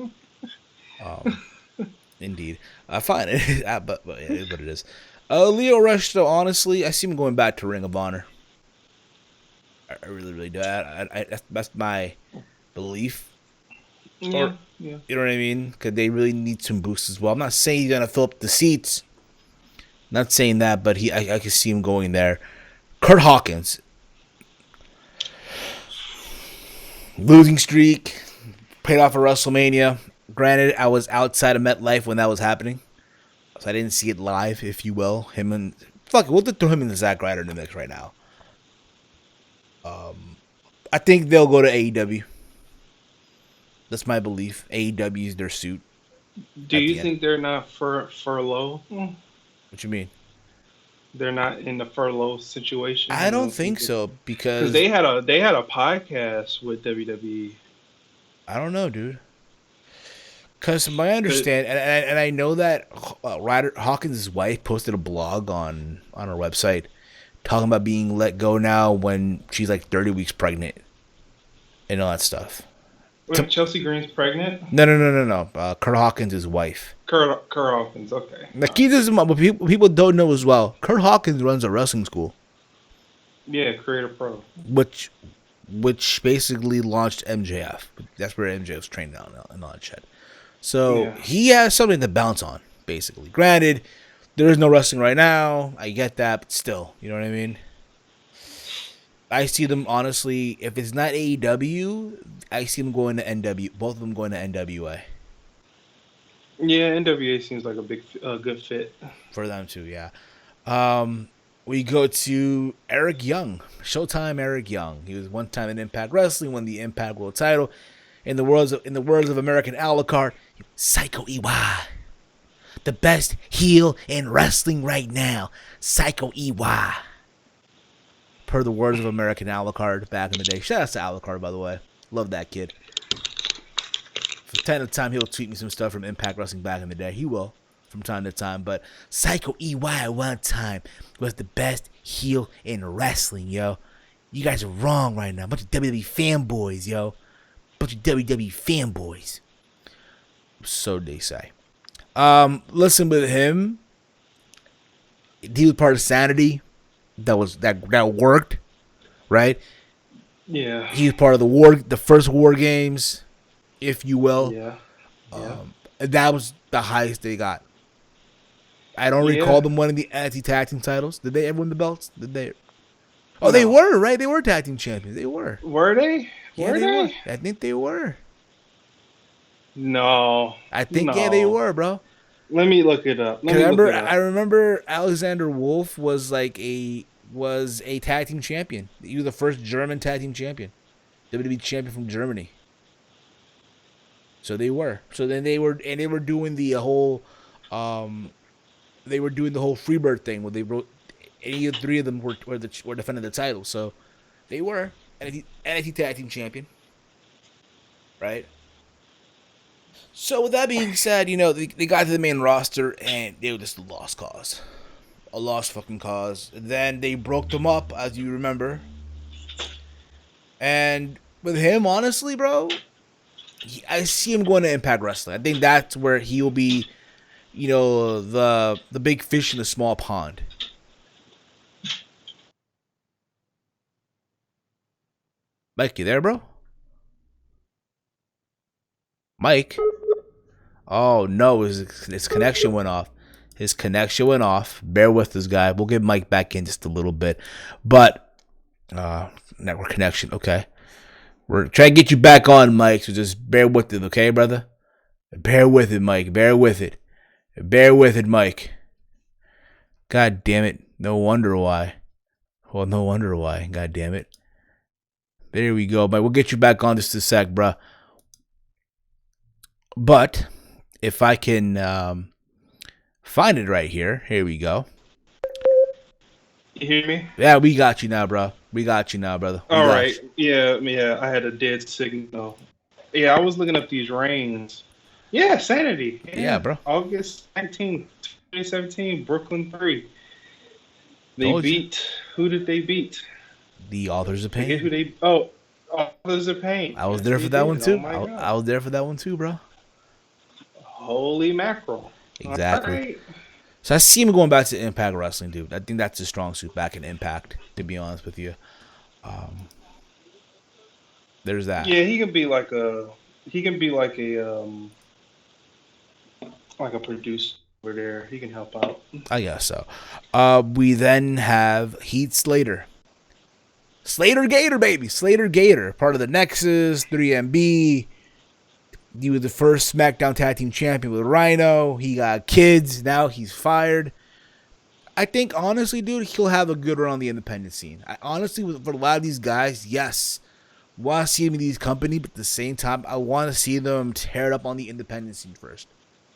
Um, indeed. Fine. But yeah, it is what it is. Leo Rush, though, honestly, I see him going back to Ring of Honor. I really, really do. That's my belief. Or, Yeah, yeah. you know what I mean? Because they really need some boosts as well. I'm not saying he's going to fill up the seats. Not saying that, but I can see him going there. Kurt Hawkins. Losing streak. Paid off at WrestleMania. Granted, I was outside of MetLife when that was happening. So I didn't see it live, if you will. Him and... Fuck it, we'll throw him and the Zack Ryder in the mix right now. I think they'll go to AEW. That's my belief. AEW is their suit. Do At you the end. think they're not furlough? What you mean? They're not in the furlough situation. I You don't don't think think so because because they had a podcast with WWE. I don't know, dude. Because from my 'Cause- understand, and I know that Ryder Hawkins' wife posted a blog on her website talking about being let go now when she's like 30 weeks pregnant and all that stuff. Wait, Chelsea Green's pregnant. No. Kurt Hawkins' wife. Kurt Hawkins. Okay. Like, he doesn't, but people don't know as well. Kurt Hawkins runs a wrestling school, Yeah, Creator Pro. which basically launched MJF. That's where MJF's trained now and all that shit. So Yeah. he has something to bounce on, basically. Granted, there is no wrestling right now. I get that, but still, you know what I mean? I see them, honestly, if it's not AEW, I see them going to NW. Both of them going to NWA. Yeah, NWA seems like a good fit. For them too, yeah. We go to Eric Young. Showtime Eric Young. He was one time in Impact Wrestling, won the Impact World title. In the words of American Alucard, Psycho EY. The best heel in wrestling right now. Psycho EY. Per the words of American Alucard back in the day. Shout out to Alucard, by the way. Love that kid. From time to time, he'll tweet me some stuff from Impact Wrestling back in the day. He will, from time to time. But Psycho EY at one time was the best heel in wrestling, yo. You guys are wrong right now. Bunch of WWE fanboys, yo. Bunch of WWE fanboys. So they say. Listen, with him, he was part of Sanity. That worked, right? Yeah. He was part of the first War Games, if you will. Yeah. Yeah. And that was the highest they got. I don't Yeah. recall them winning the anti-tag team titles. Did they ever win the belts? Did they? Oh, No. they were, right? They were tag team champions. They were. Were they? Yeah, Were they were. they? I think they were. No. I think, No. yeah, they were, bro. Let me look it up. Let me look it up. I remember Alexander Wolf was a tag team champion. He was the first German tag team champion. WWE champion from Germany. So they were. So then they were doing the whole Freebird thing where they wrote any of three of them were defending the title. So they were NXT tag team champion. Right? So with that being said, they got to the main roster and they were just a lost cause. A lost fucking cause. Then they broke them up, as you remember. And with him, honestly, bro, I see him going to Impact Wrestling. I think that's where he'll be, the big fish in the small pond. Mike, you there, bro? Mike? Oh, no, his connection went off. His connection went off. Bear with this guy. We'll get Mike back in just a little bit. But, network connection. Okay. We're trying to get you back on, Mike, so just bear with it, okay, brother? Bear with it, Mike. Bear with it. Bear with it, Mike. God damn it. No wonder why. Well, no wonder why. God damn it. There we go, Mike. We'll get you back on just a sec, bruh. But if I can find it right here, here we go. You hear me? Yeah, we got you now, bro. We got you now, brother. We All got right. you. Yeah. I had a dead signal. Yeah, I was looking up these reigns. Yeah, Sanity. Yeah, Yeah, bro. August 19th, 2017, Brooklyn 3. They Told you. beat. Who did they beat? The authors of Forget who pain. they. Oh, Authors of Pain. I was Yes, there they for that one did. Oh too. my I God. was there for that one too, bro. Holy mackerel. All Exactly. right. So I see him going back to Impact Wrestling, dude. I think that's his strong suit back in Impact. To be honest with you, um, there's that. Yeah, he can be like a. He can be like a producer over there. He can help out. I guess so. We then have Heath Slater. Slater Gator, baby. Slater Gator. Part of the Nexus, 3MB. He was the first SmackDown Tag Team Champion with Rhino. He got kids. Now he's fired. I think, honestly, dude, he'll have a good run on the independent scene. I honestly, for a lot of these guys, yes, want to see them in these companies, but at the same time, I want to see them tear it up on the independent scene first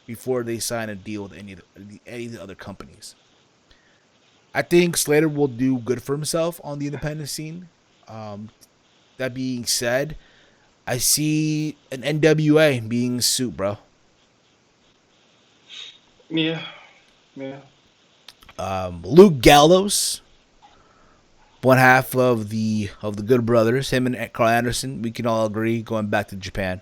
before they sign a deal with any of the other companies. I think Slater will do good for himself on the independent scene. Um, that being said, I see an NWA being suit, bro. Yeah. Yeah. Luke Gallows, one half of the Good Brothers, him and Carl Anderson. We can all agree going back to Japan,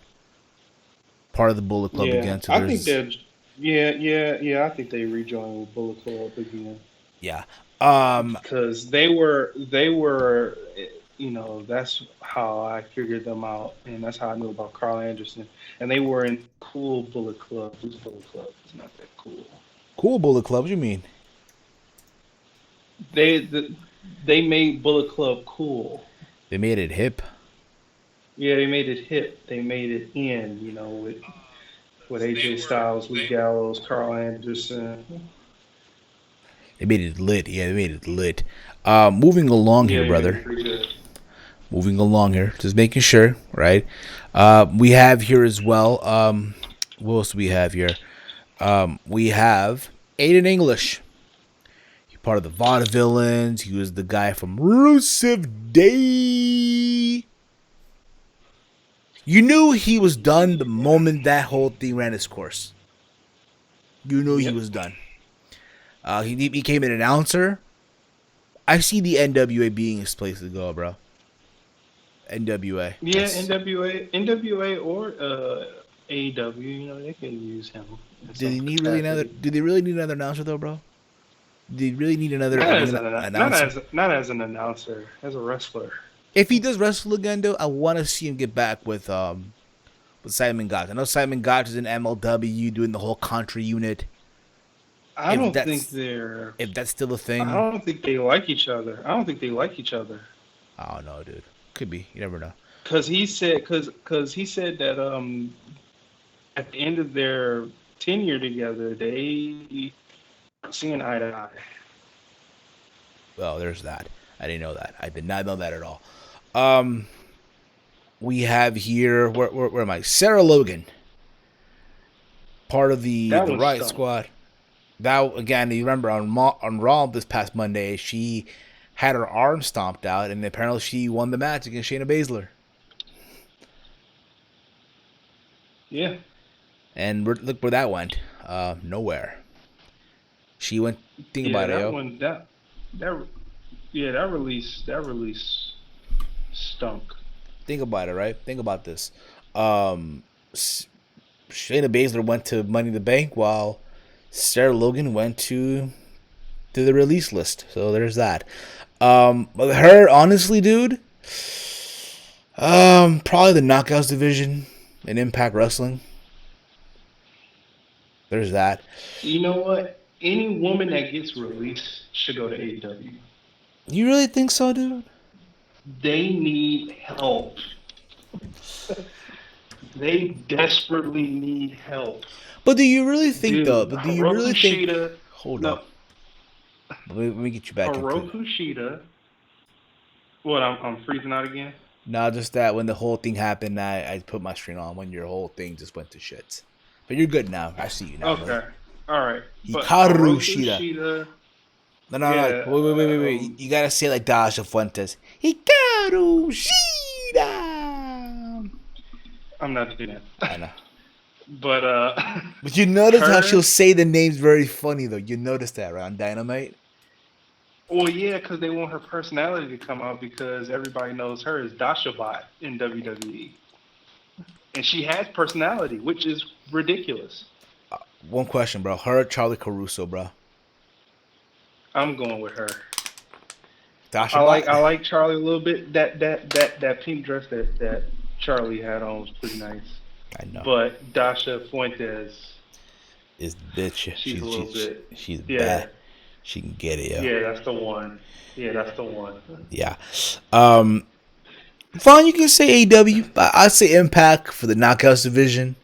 part of the Bullet Club Yeah. again. So I think there's that. Yeah. I think they rejoined with Bullet Club again yeah. because they were. That's how I figured them out, and that's how I knew about Carl Anderson. And they were in cool Bullet Club. Who's Bullet Club? It's not that cool. Cool Bullet Club. What you mean? They the, they made Bullet Club cool. They made it hip. Yeah, they made it hip. They made it in. With AJ Styles, Luke Gallows, Carl Anderson. They made it lit. Yeah, they made it lit. Moving along Yeah, here, they made brother. it pretty good. Moving along here, just making sure, right? We have here as well. What else do we have here? We have Aiden English. He's part of the Vaudevillains. He was the guy from Rusev Day. You knew he was done the moment that whole thing ran its course. You knew he Yep. was done. He became an announcer. I see the NWA being his place to go, bro. NWA. Yeah, NWA, or AEW. They can use him in Did some he need really another? capacity. Do they really need another announcer though, bro? Do they really need another Not as arena an announcer? not as an announcer, as a wrestler. If he does wrestle again, though, I want to see him get back with Simon Gotch. I know Simon Gotch is in MLW doing the whole country unit. I If don't think that's they're. if that's still a I thing, don't think they like each other. I don't think they like each other. I don't know, dude. Could be. You never know. Cause he said that at the end of their tenure together, they aren't seeing eye to eye. Well, there's that. I didn't know that. I did not know that at all. Um, we have here where am I? Sarah Logan, part of That the was Riot stunk. Squad. That again, you remember on Raw this past Monday, she had her arm stomped out, and apparently she won the match against Shayna Baszler. Yeah, And look where that went. Nowhere. She went. Think yeah. about it, That yo. one. That yeah. That release stunk. Think about it, right? Think about this. Um, Shayna Baszler went to Money in the Bank while Sarah Logan went to the release list. So there's that. But her, honestly, dude, probably the Knockouts division in Impact Wrestling. There's that. You know what? Any woman that gets released should go to AEW. You really think so, dude? They need help. They desperately need help. But do you really think though? Dude, But do you really Hiroku think? Shida, Hold no, up. Let me get you back into it. Hiroku Shida. What? I'm freezing out again. No, just that when the whole thing happened, I put my screen on when your whole thing just went to shit. But you're good now. I see you now, brother. Okay. All right. But Hikaru Hiroshi Shida. Shida, No. yeah, Wait. You gotta say it like Dasha Fuentes. Hikaru Shida. I'm not doing I that. know. But But you notice how she'll her, say the names very funny though. You notice that, right? On Dynamite. well, yeah, because they want her personality to come out because everybody knows her as Dasha Bot in WWE, and she has personality, which is ridiculous. One question, bro. Her, Charlie Caruso, bro. I'm going with her. Dasha Bot. I like Charlie a little bit. That pink dress that Charlie had on was pretty nice. I know. But Dasha Fuentes, Is bitch. she's a little bit, She's yeah, bad. She can get it, yo. yeah, that's the one. Yeah, that's the one. Yeah. Fine, you can say AEW. I'd say Impact for the Knockouts division,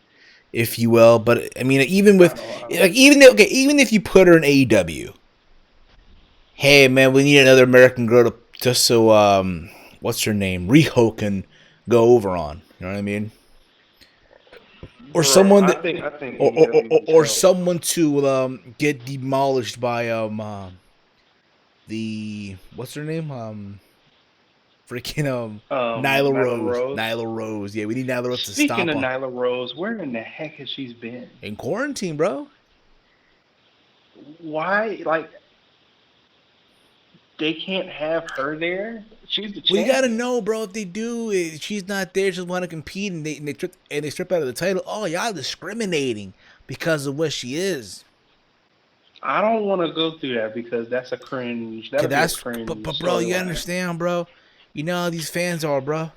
if you will. But I mean, even with like even if you put her in AEW, hey man, we need another American girl to just so what's her name, Riho can go over on. You know what I mean? Or Bro, someone that, I think AEW needs or help. someone to get demolished by the what's her name freaking Nyla Nyla Rose. Rose. Nyla Rose. Yeah, we need Nyla Rose to Speaking stop of her. Nyla Rose, where in the heck has she been? In quarantine, bro. Why, like, they can't have her there? She's the Well, you gotta champion. know, bro. If they do, she's not there. She just want to compete, and they strip out of the title. Oh, y'all discriminating because of what she is. I don't want to go through that because that's a cringe. Cause That'll be a that's, cringe bro, you gotta storyline. understand, bro. You know how these fans are, bro.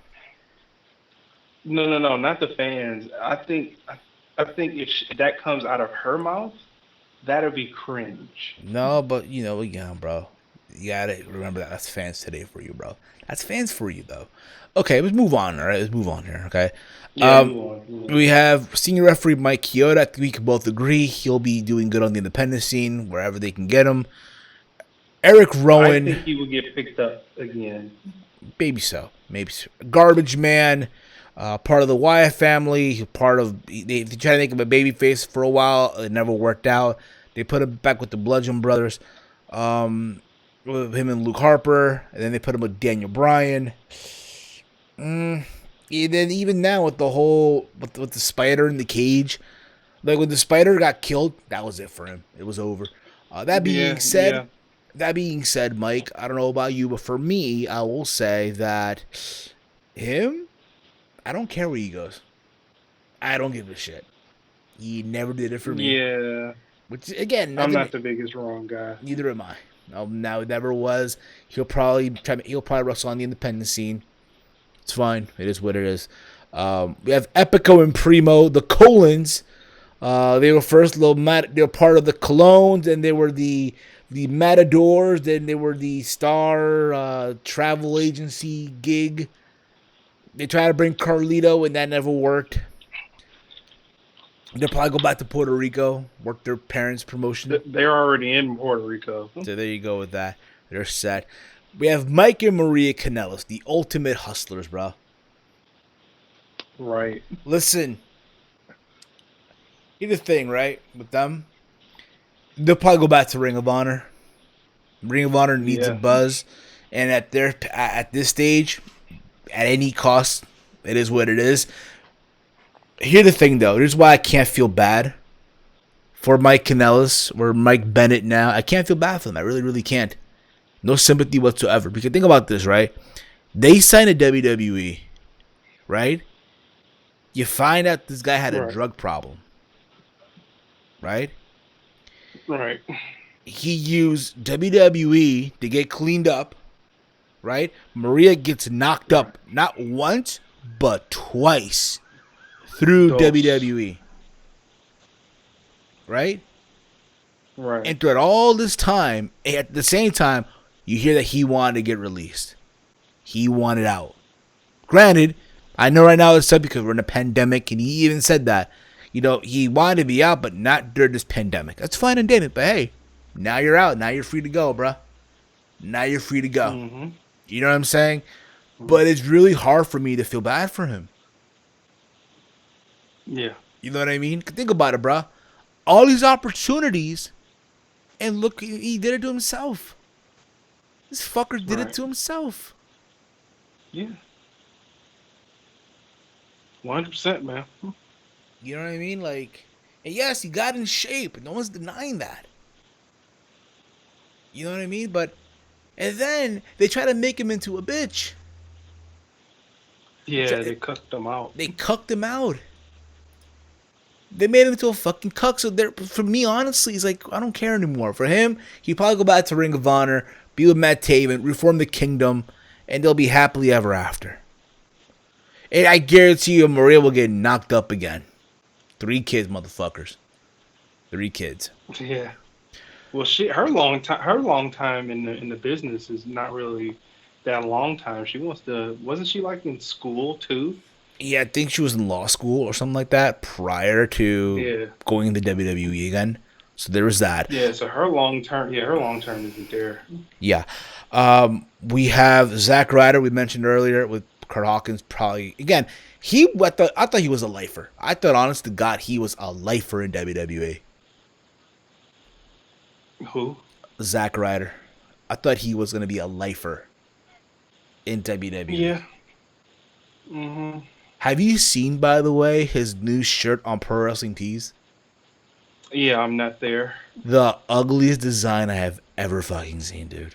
No, not the fans. I think if that comes out of her mouth, that'll be cringe. No, but yeah, bro. You gotta remember that. That's fans today for you, bro. That's fans for you, though. Okay, let's move on. All right, let's move on here. Okay. Yeah, move on. Move on. We have senior referee Mike Chioda. I think we can both agree he'll be doing good on the independent scene wherever they can get him. Eric I Rowan, think he would get picked up again. maybe so. Garbage Man, part of the Wyatt family. They tried to make him a babyface for a while. It never worked out. They put him back with the Bludgeon Brothers, with him and Luke Harper, and then they put him with Daniel Bryan. And then even now with the whole with the spider in the cage, like when the spider got killed, that was it for him. It was over. That being Yeah, said, yeah. Mike, I don't know about you, but for me, I will say that him, I don't care where he goes. I don't give a shit. He never did it for me. Yeah, Which again, I'm nothing. not the biggest wrong guy. Neither am I. Now it never was. He'll probably wrestle on the independent scene. It's fine. It is what it is. We have Epico and Primo, the Colons. They were first they were part of the Colones, and they were the Matadors. Then they were the Star travel agency gig. They tried to bring Carlito, and that never worked. They'll probably go back to Puerto Rico, work their parents' promotion. They're already in Puerto Rico. So there you go with that. They're set. We have Mike and Maria Kanellis, the ultimate hustlers, bro. Right. Listen, here's the thing, right? With them, they'll probably go back to Ring of Honor. Ring of Honor needs a Yeah. buzz, and at this stage, at any cost, it is what it is. Here's the thing, though. Here's why I can't feel bad for Mike Kanellis or Mike Bennett now. I can't feel bad for them. I really, really can't. No sympathy whatsoever. Because think about this, right? They signed a WWE, right? You find out this guy had a Right. drug problem, right? Right. He used WWE to get cleaned up, right? Maria gets knocked Right. up not once, but twice through Dos. WWE, right? Right. And throughout all this time, at the same time, you hear that he wanted to get released. He wanted out. Granted, I know right now it's tough because we're in a pandemic, and he even said that. He wanted to be out, but not during this pandemic. That's fine and dandy, but hey, now you're out. Now you're free to go, bruh. Now you're free to go. Mm-hmm. You know what I'm saying? but it's really hard for me to feel bad for him. Yeah. You know what I mean? Think about it, bruh. All these opportunities, and look, he did it to himself. This fucker did it Right. to himself. Yeah. 100%, man. You know what I mean? Like, and yes, he got in shape. No one's denying that. You know what I mean? But, and then they try to make him into a bitch. Yeah, they cucked them out. They cucked him out. They made him into a fucking cuck. So there, for me, honestly, he's like, I don't care anymore. For him, he'd probably go back to Ring of Honor, be with Matt Taven, reform the kingdom, and they'll be happily ever after. And I guarantee you, Maria will get knocked up again. 3 kids, motherfuckers. 3 kids. Yeah. Well, her long time in the business is not really that long time. She wants to. Wasn't she like in school too? Yeah, I think she was in law school or something like that prior to Yeah. going to WWE again. So there was that. Yeah. So her long term. Yeah, her long term isn't there. Yeah. We have Zack Ryder, we mentioned earlier, with Kurt Hawkins. Probably, again, I thought he was a lifer. I thought, honest to God, he was a lifer in WWE. Who? Zack Ryder. I thought he was going to be a lifer in WWE. Yeah. Mm-hmm. Have you seen, by the way, his new shirt on Pro Wrestling Tees? Yeah, I'm not there. The ugliest design I have ever fucking seen, dude.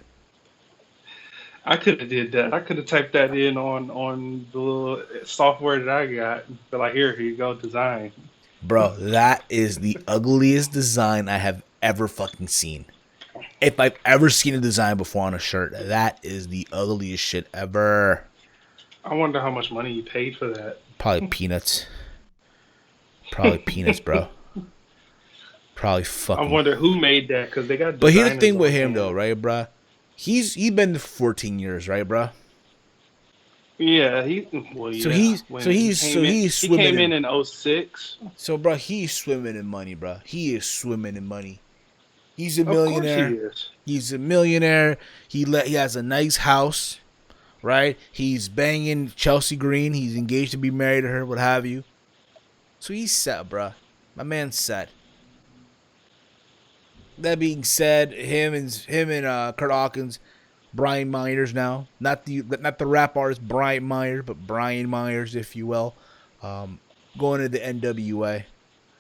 I could have did that. I could have typed that in on the little software that I got. But like, here you go, design. Bro, that is the ugliest design I have ever fucking seen. If I've ever seen a design before on a shirt, that is the ugliest shit ever. I wonder how much money you paid for that. Probably peanuts. Probably peanuts, bro. Probably fucking. I wonder who made that, because they got. But here's the thing designers with on him, hand. though, right, bro? He's been there for 14 years, right, bro? Yeah, So yeah. he's He swimming came in 06. So, bro, he's swimming in money, bro. He is swimming in money. He's a Of course he millionaire. is. He's a millionaire. He has a nice house, right? He's banging Chelsea Green. He's engaged to be married to her, what have you. So he's set, bro. My man's set. That being said, him and Kurt Hawkins, Brian Myers now, not the rap artist Brian Myers, but Brian Myers, if you will, going to the NWA.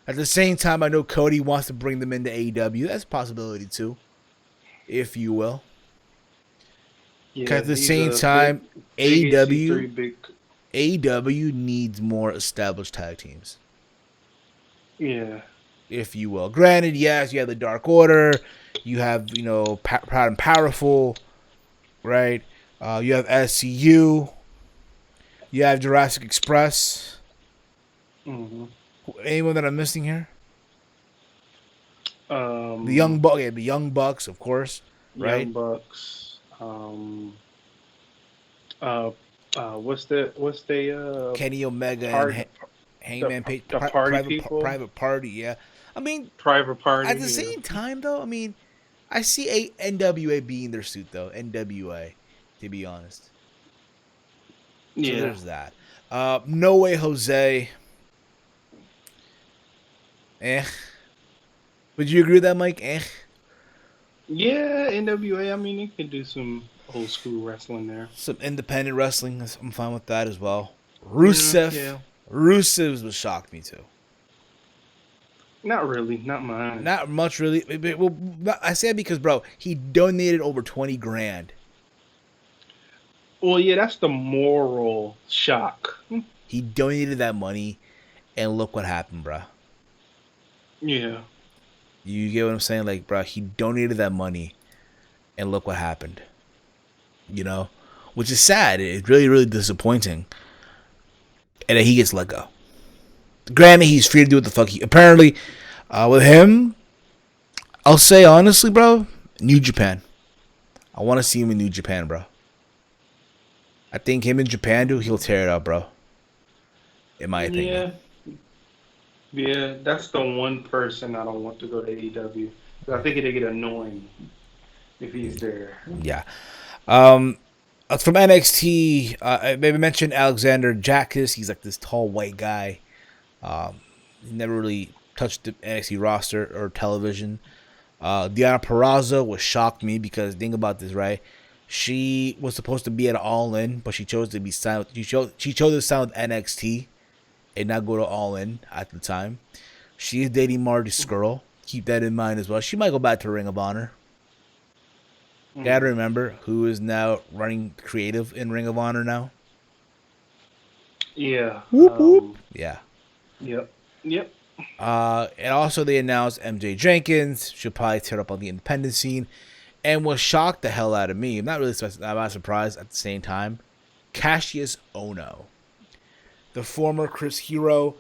At the same time, I know Cody wants to bring them into AEW. That's a possibility too, if you will. Yeah, At the he's same a time, big EC3 big. AEW needs more established tag teams, Yeah. if you will. Granted, yes, you have the Dark Order, you have Proud and Powerful, right? You have SCU, you have Jurassic Express. Mm-hmm. Anyone that I'm missing here? The The Young Bucks, of course, right? Young Bucks. What's the Kenny Omega part, and Hangman Page, the party people? Private Party. Yeah, I mean, Private Party. at the same time, though, I mean, I see NWA being their suit, though. NWA, to be honest. So Yeah. there's that. No Way Jose. Would you agree with that, Mike? Yeah, NWA. I mean, they can do some old school wrestling there. Some independent wrestling. I'm fine with that as well. Rusev. Yeah. Rusev's what shocked me too. Not really. Not mine. Not much, really. Well, I say that because, bro, he donated over 20 grand. Well, yeah, that's the moral shock. He donated that money, and look what happened, bro. Yeah. You get what I'm saying? Like, bro, he donated that money, and look what happened. Which is sad. It's really, really disappointing. And then he gets let go. Granted, he's free to do what the fuck he... Apparently, with him, I'll say honestly, bro, New Japan. I want to see him in New Japan, bro. I think him in Japan, dude, he'll tear it up, bro. In my opinion. Yeah, that's the one person I don't want to go to AEW. I think it'll get annoying if he's there. Yeah. From NXT, I maybe mentioned Alexander Jackus. He's like this tall white guy. He never really touched the NXT roster or television. Deanna Purrazzo, was shocked me because think about this, right? She was supposed to be at All In, but she chose to be signed. She chose to sign with NXT and not go to All In at the time. She is dating Marty Skrull. Keep that in mind as well. She might go back to Ring of Honor. Mm. Gotta remember who is now running creative in Ring of Honor now. Yeah. Whoop whoop. Yeah. Yep. Yep. And also they announced MJ Jenkins. She'll probably tear up on the independent scene. And what shocked the hell out of me, I'm not surprised at the same time, Cassius Ono. The former Chris Hero,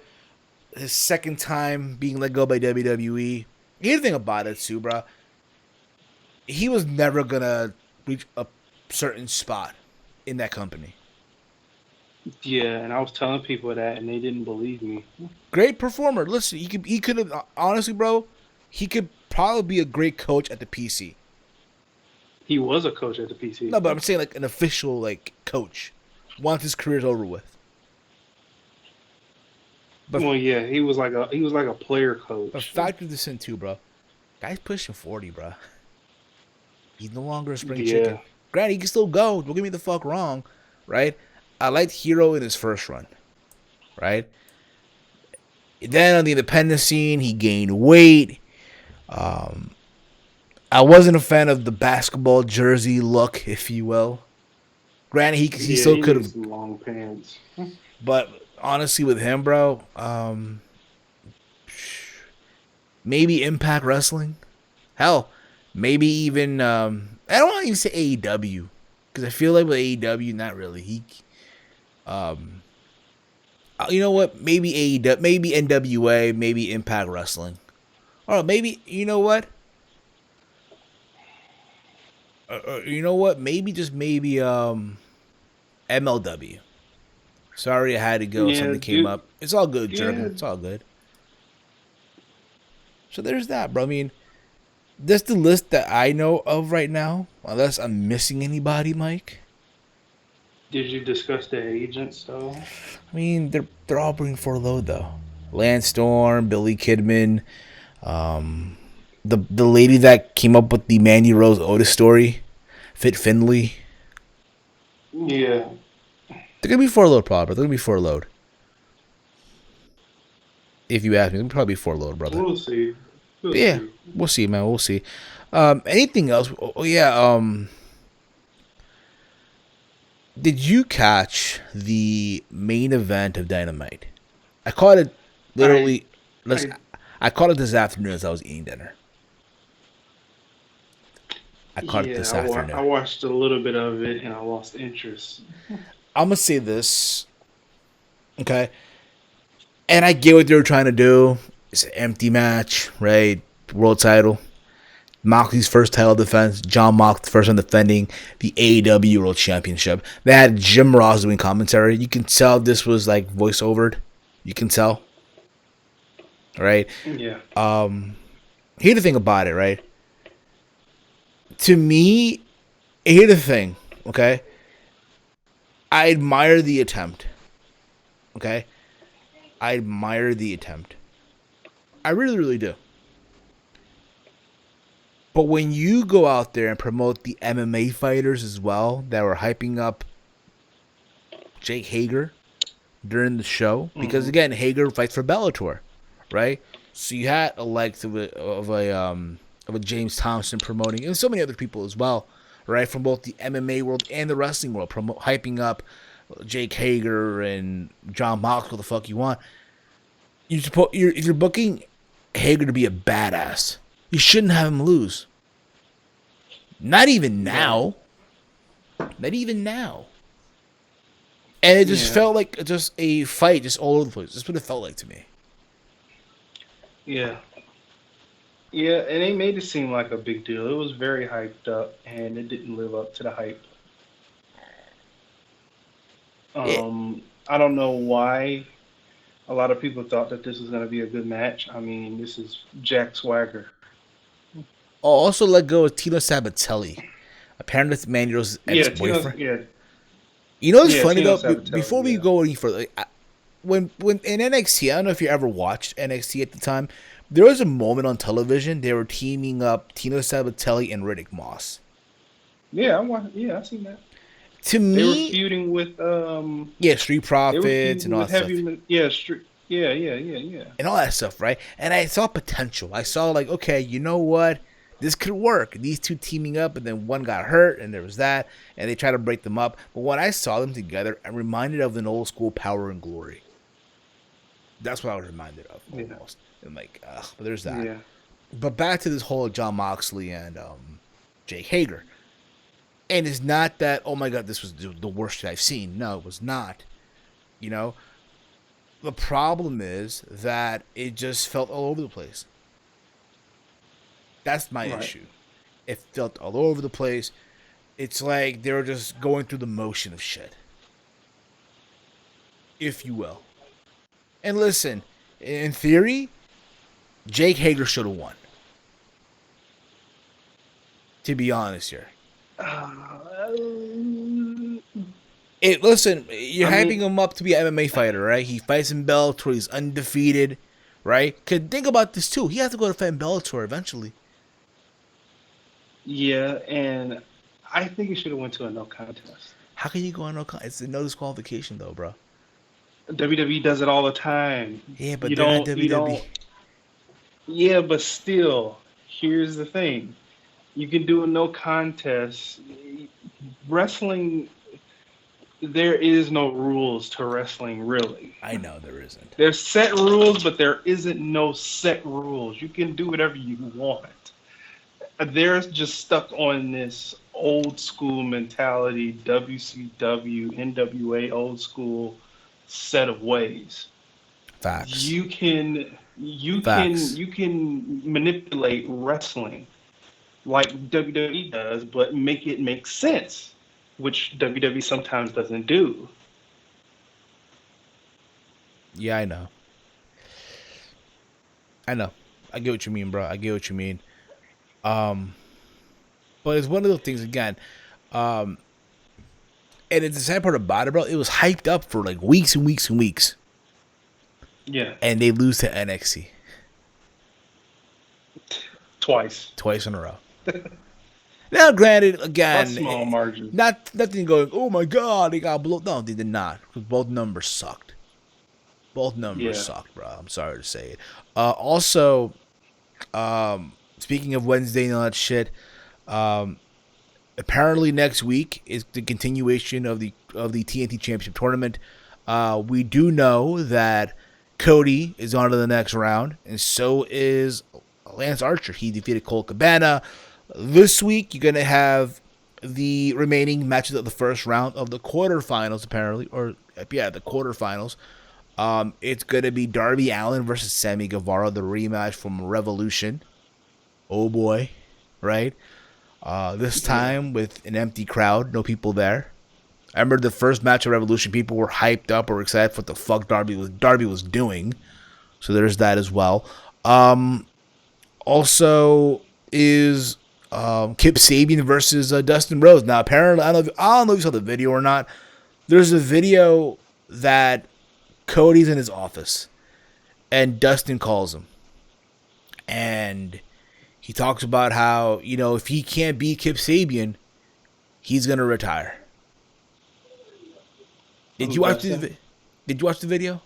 his second time being let go by WWE. Here's the thing about it, too, bro. He was never going to reach a certain spot in that company. Yeah, and I was telling people that, and they didn't believe me. Great performer. Listen, he could have, honestly, bro, he could probably be a great coach at the PC. He was a coach at the PC. No, but I'm saying like an official like coach. Once his career's over with. But Well, yeah, he was like a player but coach. factor this in too, bro. Guy's pushing 40, bro. He's no longer a spring chicken. Yeah. Granted, he can still go. Don't get me the fuck wrong, right? I liked Hero in his first run, right? Then on the independent scene, he gained weight. Um, I wasn't a fan of the basketball jersey look, if you will. Granted, he Yeah, still he could needs have, some long pants. but honestly, with him, bro, maybe Impact Wrestling. Hell, maybe even I don't want to even say AEW because I feel like with AEW, not really. Um, you know what? Maybe AEW, maybe NWA, maybe Impact Wrestling, or maybe you know what? You know what? Maybe just maybe MLW. Sorry, I had to go. Yeah, Something came dude. up. It's all good, Yeah. Jurgen. It's all good. So there's that, bro. I mean, that's the list that I know of right now. Unless I'm missing anybody, Mike. Did you discuss the agents though? I mean, they're all bringing for a load though. Lance Storm, Billy Kidman, um, the lady that came up with the Mandy Rose Otis story, Fit Finley. Yeah. They're gonna be for a load, probably. They're gonna be for a load. If you ask me, they're probably be for a load, brother. We'll see. We'll But yeah, see. we'll see, man. We'll see. Anything else? Oh yeah. Did you catch the main event of Dynamite? I caught it I literally. Let's. I I caught it this afternoon as I was eating dinner. I caught it Yeah, this I afternoon. watched a little bit of it and I lost interest. I'm gonna say this, okay? And I get what they were trying to do. It's an empty match, right? World title. Moxley's first title defense. John Moxley first time defending the AEW World Championship. They had Jim Ross doing commentary. You can tell this was like voiceovered. You can tell, right? Yeah. Here's the thing about it, right? To me, here's the thing, okay? I admire the attempt, okay? I admire the attempt. I really, really do. But when you go out there and promote the MMA fighters as well that were hyping up Jake Hager during the show, because Hmm. again, Hager fights for Bellator, right? So you had a likes of a James Thompson promoting, and so many other people as well, right, from both the MMA world and the wrestling world, hyping up Jake Hager and John Moxley, what the fuck you want. If you're booking Hager to be a badass, you shouldn't have him lose. Not even Right. now. Not even now. And it just Yeah. felt like just a fight, just all over the place. That's what it felt like to me. Yeah. Yeah, and they made it seem like a big deal. It was very hyped up and it didn't live up to the hype. Yeah. I don't know why a lot of people thought that this was going to be a good match. I mean, this is Jack Swagger. Also let go of Tino Sabatelli. Apparently, it's Mandy Rose's Yeah, Tina's ex-boyfriend. yeah. You know what's Yeah, funny Tino though? Sabatelli. Before we Yeah. go any further, when in NXT, I don't know if you ever watched NXT at the time. There was a moment on television they were teaming up Tino Sabatelli and Riddick Moss. Yeah, I want. Yeah, I seen that. To They were me, feuding with yeah, Street They were Profits and feuding all with that stuff. Yeah, yeah, yeah, yeah, yeah. And all that stuff, right? And I saw potential. I saw like, okay, you know what? This could work. These two teaming up, and then one got hurt, and there was that, and they tried to break them up. But when I saw them together, I'm reminded of an old school Power and Glory. That's what I was reminded of Yeah, almost. And like, but there's that. yeah. But back to this whole John Moxley and Jake Hager. And it's not that, oh my God, this was the worst shit I've seen. No, it was not. You know, the problem is that it just felt all over the place. That's my Right. issue. It felt all over the place. It's like they were just going through the motion of shit, if you will. And listen, in theory, Jake Hager should have won. To be honest here. Uh, Listen, you're I hyping mean, him up to be an MMA fighter, right? He fights in Bellator. He's undefeated, right? Cause think about this too. He has to go to fight in Bellator eventually. yeah, and I think it should have went to a no contest. How can you go on no? It's a no disqualification though, bro. WWE does it all the time. Yeah, but You they're not don't, you WWE. don't. Yeah, but still, here's the thing: you can do a no contest. Wrestling, there is no rules to wrestling, really. I know there isn't. There's set rules, but there isn't no set rules. You can do whatever you want. They're just stuck on this old school mentality, WCW, NWA, old school set of ways. Facts. Facts. You can manipulate wrestling like WWE does, but make it make sense, which WWE sometimes doesn't do. Yeah, I know. I know. I get what you mean, bro. I get what you mean. Um, but it's one of those things again. Um, and it's the sad part about it, bro. It was hyped up for like weeks and weeks and weeks, Yeah, and they lose to NXT twice twice in a row. Now, granted, by again, small margins. not nothing going. Oh my God, they got blown. No, they did not. Because both numbers sucked. Both numbers Yeah. sucked, bro. I'm sorry to say it. Also, speaking of Wednesday and all that shit, apparently next week is the continuation of the TNT Championship tournament. We do know that Cody is on to the next round, and so is Lance Archer. He defeated Cole Cabana. This week, you're gonna have the remaining matches of the first round of the quarterfinals, apparently, or yeah, the quarterfinals. It's gonna be Darby Allin versus Sammy Guevara, the rematch from Revolution. Oh boy, right? This Yeah. time with an empty crowd, no people there. I remember the first match of Revolution, people were hyped up or excited for what the fuck Darby was doing. So there's that as well. Also is Kip Sabian versus Dustin Rhodes. Now apparently, I don't know if you saw the video or not. There's a video that Cody's in his office, and Dustin calls him, and he talks about how, if he can't beat Kip Sabian, he's gonna retire. Did Who, you watch Dustin? Did you watch the video?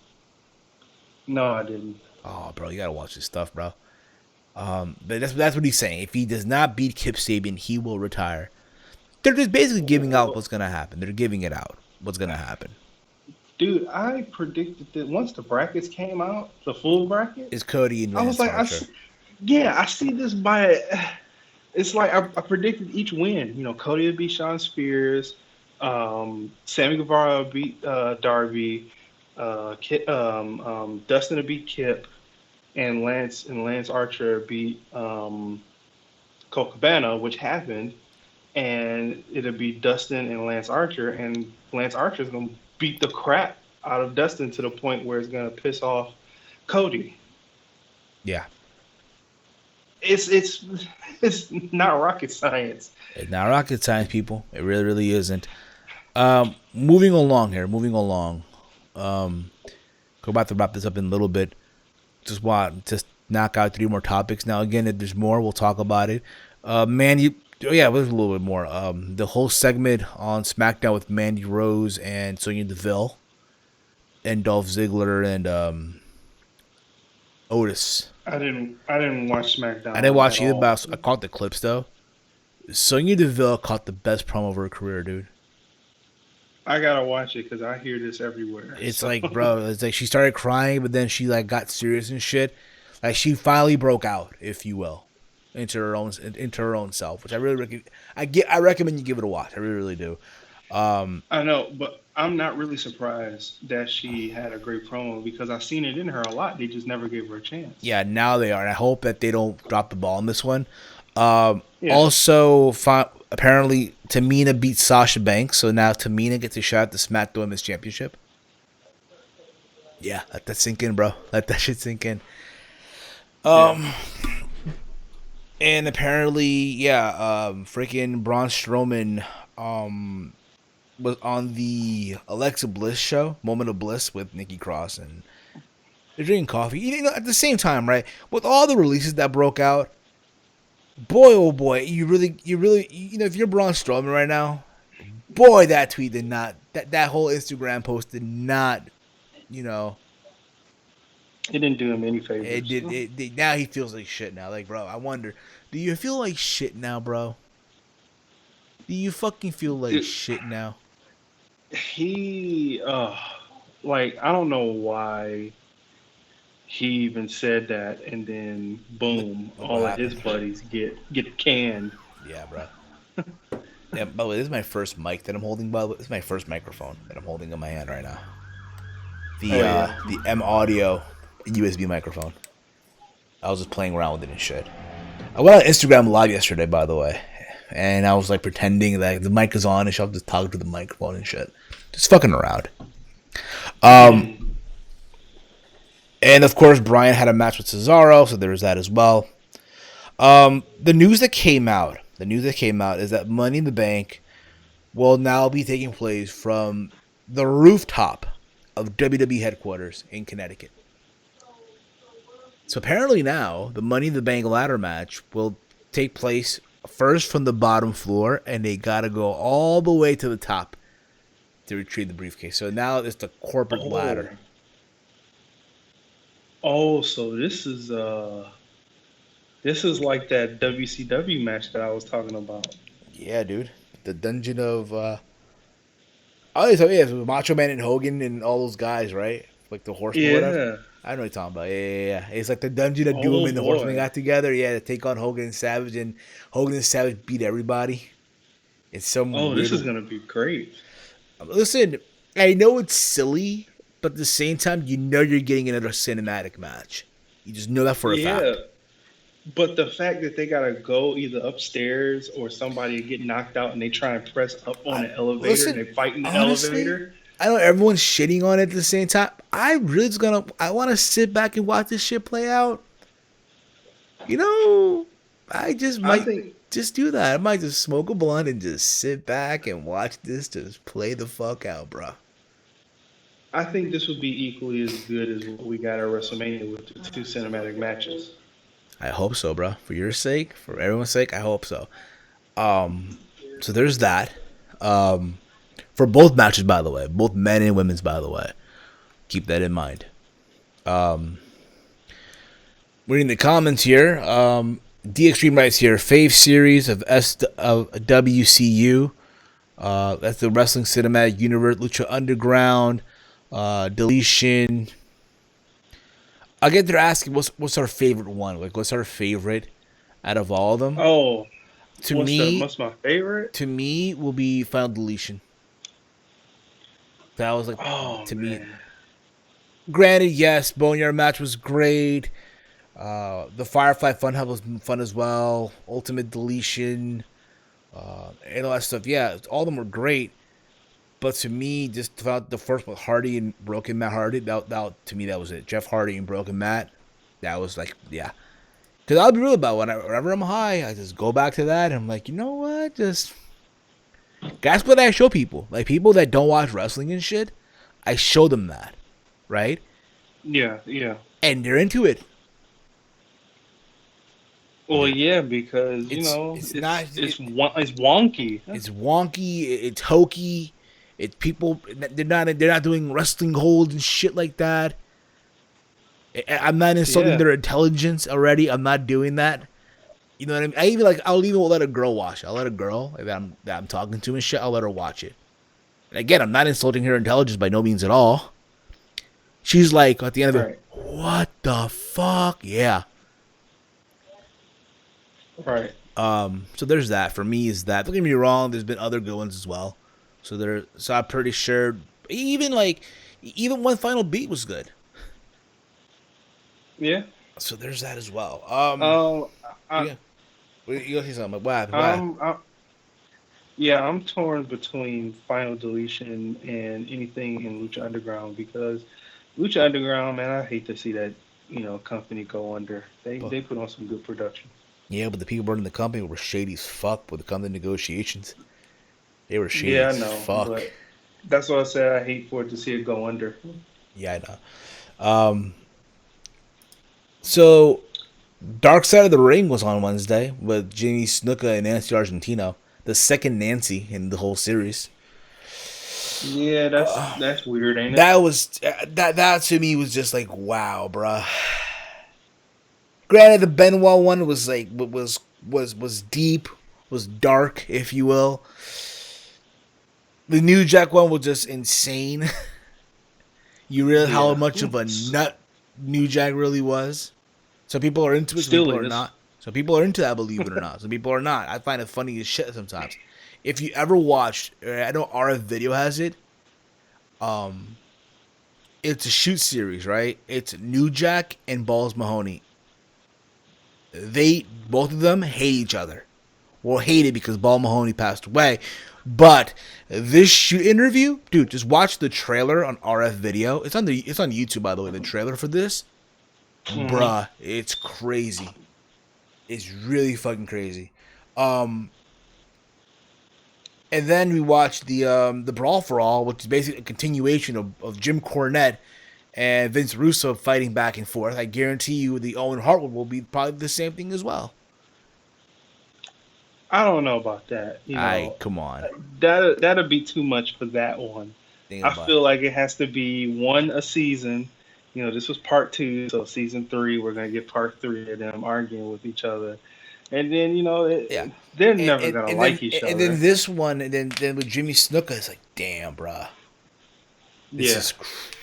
No, I didn't. Oh, bro, you gotta watch this stuff, bro. But that's what he's saying. If he does not beat Kip Sabian, he will retire. They're just basically giving out what's gonna happen. They're giving it out. What's gonna happen? Dude, I predicted that once the brackets came out, the full bracket, Is Cody and I was Lance like, Archer? yeah, I see this by. It's like I predicted each win. Cody would beat Shawn Spears, Sammy Guevara would beat Darby, Dustin would beat Kip, and Lance Archer beat Cole Cabana, which happened, and it'll be Dustin and Lance Archer, and Lance Archer's gonna beat the crap out of Dustin to the point where it's gonna piss off Cody. Yeah, It's not rocket science. it's not rocket science, people. It really, really isn't. Moving along here. Moving along. We're about to wrap this up in a little bit. Just knock out 3 more topics. Now, again, if there's more, we'll talk about it. There's a little bit more. The whole segment on SmackDown with Mandy Rose and Sonya Deville and Dolph Ziggler and Otis. I didn't watch SmackDown. I didn't watch either, but I caught the clips though. Sonya Deville caught the best promo of her career, dude. I gotta watch it because I hear this everywhere. It's like, bro, it's like she started crying, but then she like got serious and shit. Like she finally broke out, if you will, into her own self, which I really I recommend you give it a watch. I really, really do. I know, but I'm not really surprised that she had a great promo because I've seen it in her a lot. They just never gave her a chance. Yeah, now they are, and I hope that they don't drop the ball on this one. Yeah. Also, apparently Tamina beat Sasha Banks, so now Tamina gets a shot at the SmackDown Women's Championship. Yeah, let that sink in, bro. Let that shit sink in. And apparently, freaking Braun Strowman was on the Alexa Bliss show, Moment of Bliss, with Nikki Cross, and they're drinking coffee. You know, at the same time, right? With all the releases that broke out, boy, oh boy, you really, if you're Braun Strowman right now, boy, that tweet did not, that whole Instagram post did not, it didn't do him any favors. It did. Now he feels like shit now. Like, bro, I wonder, do you feel like shit now, bro? Do you fucking feel like shit now? He, I don't know why he even said that, and then boom, all of his buddies get canned. Yeah, bro. Yeah, by the way, this is my first mic that I'm holding. By the way, this is my first microphone that I'm holding in my hand right now. The M Audio USB microphone. I was just playing around with it and shit. I went on Instagram Live yesterday, by the way, and I was like pretending that the mic is on and shit. I was just talking to the microphone and shit, just fucking around. And of course, Bryan had a match with Cesaro, so there was that as well. The news that came out is that Money in the Bank will now be taking place from the rooftop of WWE headquarters in Connecticut. So apparently now, the Money in the Bank ladder match will take place first from the bottom floor, and they gotta go all the way to the top to retrieve the briefcase. So now it's the corporate ladder. Oh, so this is like that WCW match that I was talking about. Yeah, dude. The Dungeon of it was Macho Man and Hogan and all those guys, right? Like the Horsemen or whatever. I know what you're talking about. Yeah. It's like the Dungeon of Doom and the Horsemen got together, to take on Hogan and Savage, and Hogan and Savage beat everybody. It's some this is gonna be great. Listen, I know it's silly, but at the same time, you're getting another cinematic match. You just know that for a fact. Yeah, but the fact that they gotta go either upstairs or somebody get knocked out and they try and press up on the elevator and they fight in the elevator. I know everyone's shitting on it at the same time. I want to sit back and watch this shit play out. I might just do that. I might just smoke a blunt and just sit back and watch this just play the fuck out, bro. I think this would be equally as good as what we got at WrestleMania with the 2 cinematic matches. I hope so, bro. For your sake, for everyone's sake, I hope so. So there's that. For both matches, by the way, both men and women's, by the way, keep that in mind. Reading the comments here, D Extreme writes here, fave series of WCU. That's the Wrestling Cinematic Universe, Lucha Underground, Deletion. I get they're asking what's our favorite one? Like, what's our favorite out of all of them? Oh, what's my favorite? To me, will be Final Deletion. That was like to me. Granted, yes, Boneyard match was great. The Firefly Funhouse was fun as well. Ultimate Deletion, and all that stuff. Yeah, all of them were great. But to me, just throughout the first one, Hardy and Broken Matt Hardy, that to me, that was it. Jeff Hardy and Broken Matt, that was like, yeah. Because I'll be real about it. Whenever I'm high, I just go back to that, and I'm like, you know what? Just That's what I show people. Like people that don't watch wrestling and shit, I show them that, right? Yeah, yeah. And they're into it. Well, yeah, because It's not it's wonky. it's wonky, it's hokey, it's people they're not doing wrestling holds and shit like that. I'm not insulting Yeah, their intelligence already. I'm not doing that. You know what I mean? I'll even let a girl watch it. I'll let a girl that I'm talking to and shit. I'll let her watch it. And again, I'm not insulting her intelligence by no means at all. She's like at the end of it, right, what the fuck? Yeah. right. So there's that. For me is that. Don't get me wrong, there's been other good ones as well. So I'm pretty sure even One Final Beat was good. Yeah. So there's that as well. Um, I, Yeah. You gonna say something? What happened? What happened? I'm yeah, I'm torn between Final Deletion and anything in Lucha Underground because Lucha Underground, man, I hate to see that company go under. They But, they put on some good production. yeah, but the people running the company were shady as fuck with the company negotiations. They were shady Yeah, I as know, fuck. but that's why I said I hate for it to see it go under. Yeah, I know. So Dark Side of the Ring was on Wednesday with Jimmy Snuka and Nancy Argentino, the second Nancy in the whole series. Yeah, that's weird, ain't it? That was that to me was just like wow, bruh. Granted, the Benoit one was like was deep, was dark, if you will. The New Jack one was just insane. You realize how Yeah, much of a nut New Jack really was. Some people are into it, some still people are is. not. Some people are into that, believe it or not. Some people are not. I find it funny as shit sometimes. If you ever watched, I know RF Video has it. Um, it's a shoot series, right? It's New Jack and Balls Mahoney. They both of them hate each other. Well, hated because Ball Mahoney passed away. But this shoot interview, dude, just watch the trailer on RF Video. It's on YouTube, by the way. The trailer for this, Hmm. bruh, it's crazy. It's really fucking crazy. Um, and then we watched the Brawl for All, which is basically a continuation of Jim Cornette and Vince Russo fighting back and forth. I guarantee you, the Owen Hart one will be probably the same thing as well. I don't know about that. Come on, That'd be too much for that one. think I about it. feel like it has to be one a season. This was part two, so season three, we're gonna get part three of them arguing with each other, and then Yeah, they're and never and, gonna and then like each and then other. this one, and then with Jimmy Snuka, it's like, damn, bruh, this Yeah, is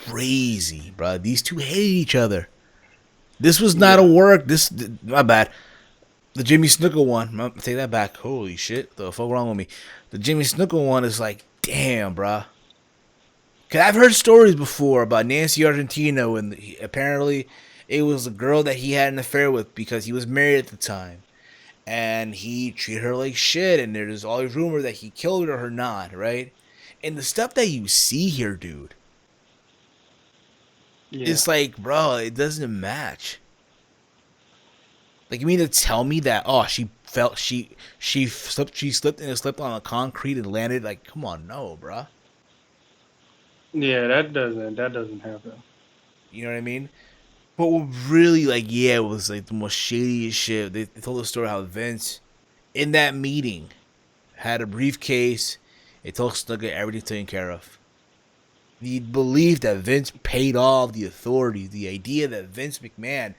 crazy, bruh. These two hate each other. This was not a yeah, work. This my bad. The Jimmy Snuka one, I'm gonna take that back. Holy shit, the fuck wrong with me? The Jimmy Snuka one is like, damn, bruh. Cause I've heard stories before about Nancy Argentino, and apparently it was a girl that he had an affair with because he was married at the time, and he treated her like shit. And there's all these rumors that he killed her or not, right? And the stuff that you see here, dude, yeah. it's like, bro, it doesn't match. Like, you mean to tell me that? Oh, she slipped and slipped on the concrete and landed. Like, come on, no, bruh. Yeah, that doesn't happen. You know what I mean? But what really, like, yeah, it was like the most shadiest shit. They told the story how Vince in that meeting had a briefcase. They told Snugget everything taken care of. The belief that Vince paid off the authorities, the idea that Vince McMahon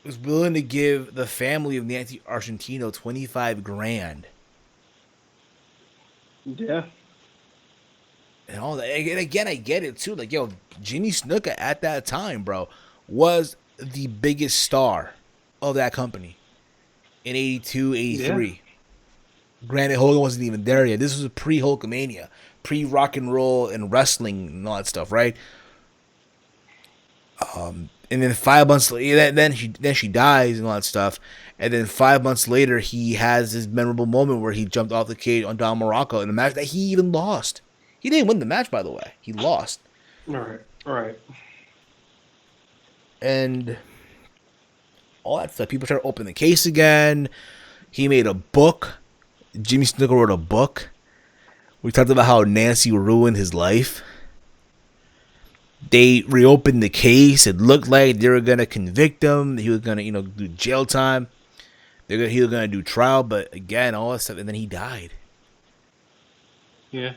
was willing to give the family of Nancy Argentino 25 grand Yeah, and all that. And again, I get it too. Like, yo, Jimmy Snuka at that time, bro, was the biggest star of that company in 82, yeah, 83. Granted, Hogan wasn't even there yet. This was pre Hulkamania, pre rock and roll and wrestling and all that stuff, right? And then 5 months later, then she dies and all that stuff. And then 5 months later, he has his memorable moment where he jumped off the cage on Don Morocco in a match that he even lost. He didn't win the match, by the way. He lost. right, right. And all that stuff. People try to open the case again. He made a book. Jimmy Snuka wrote a book We talked about how Nancy ruined his life. They reopened the case. It looked like they were gonna convict him. He was gonna, do jail time. He was gonna do trial, but again, all that stuff, and then he died. Yeah.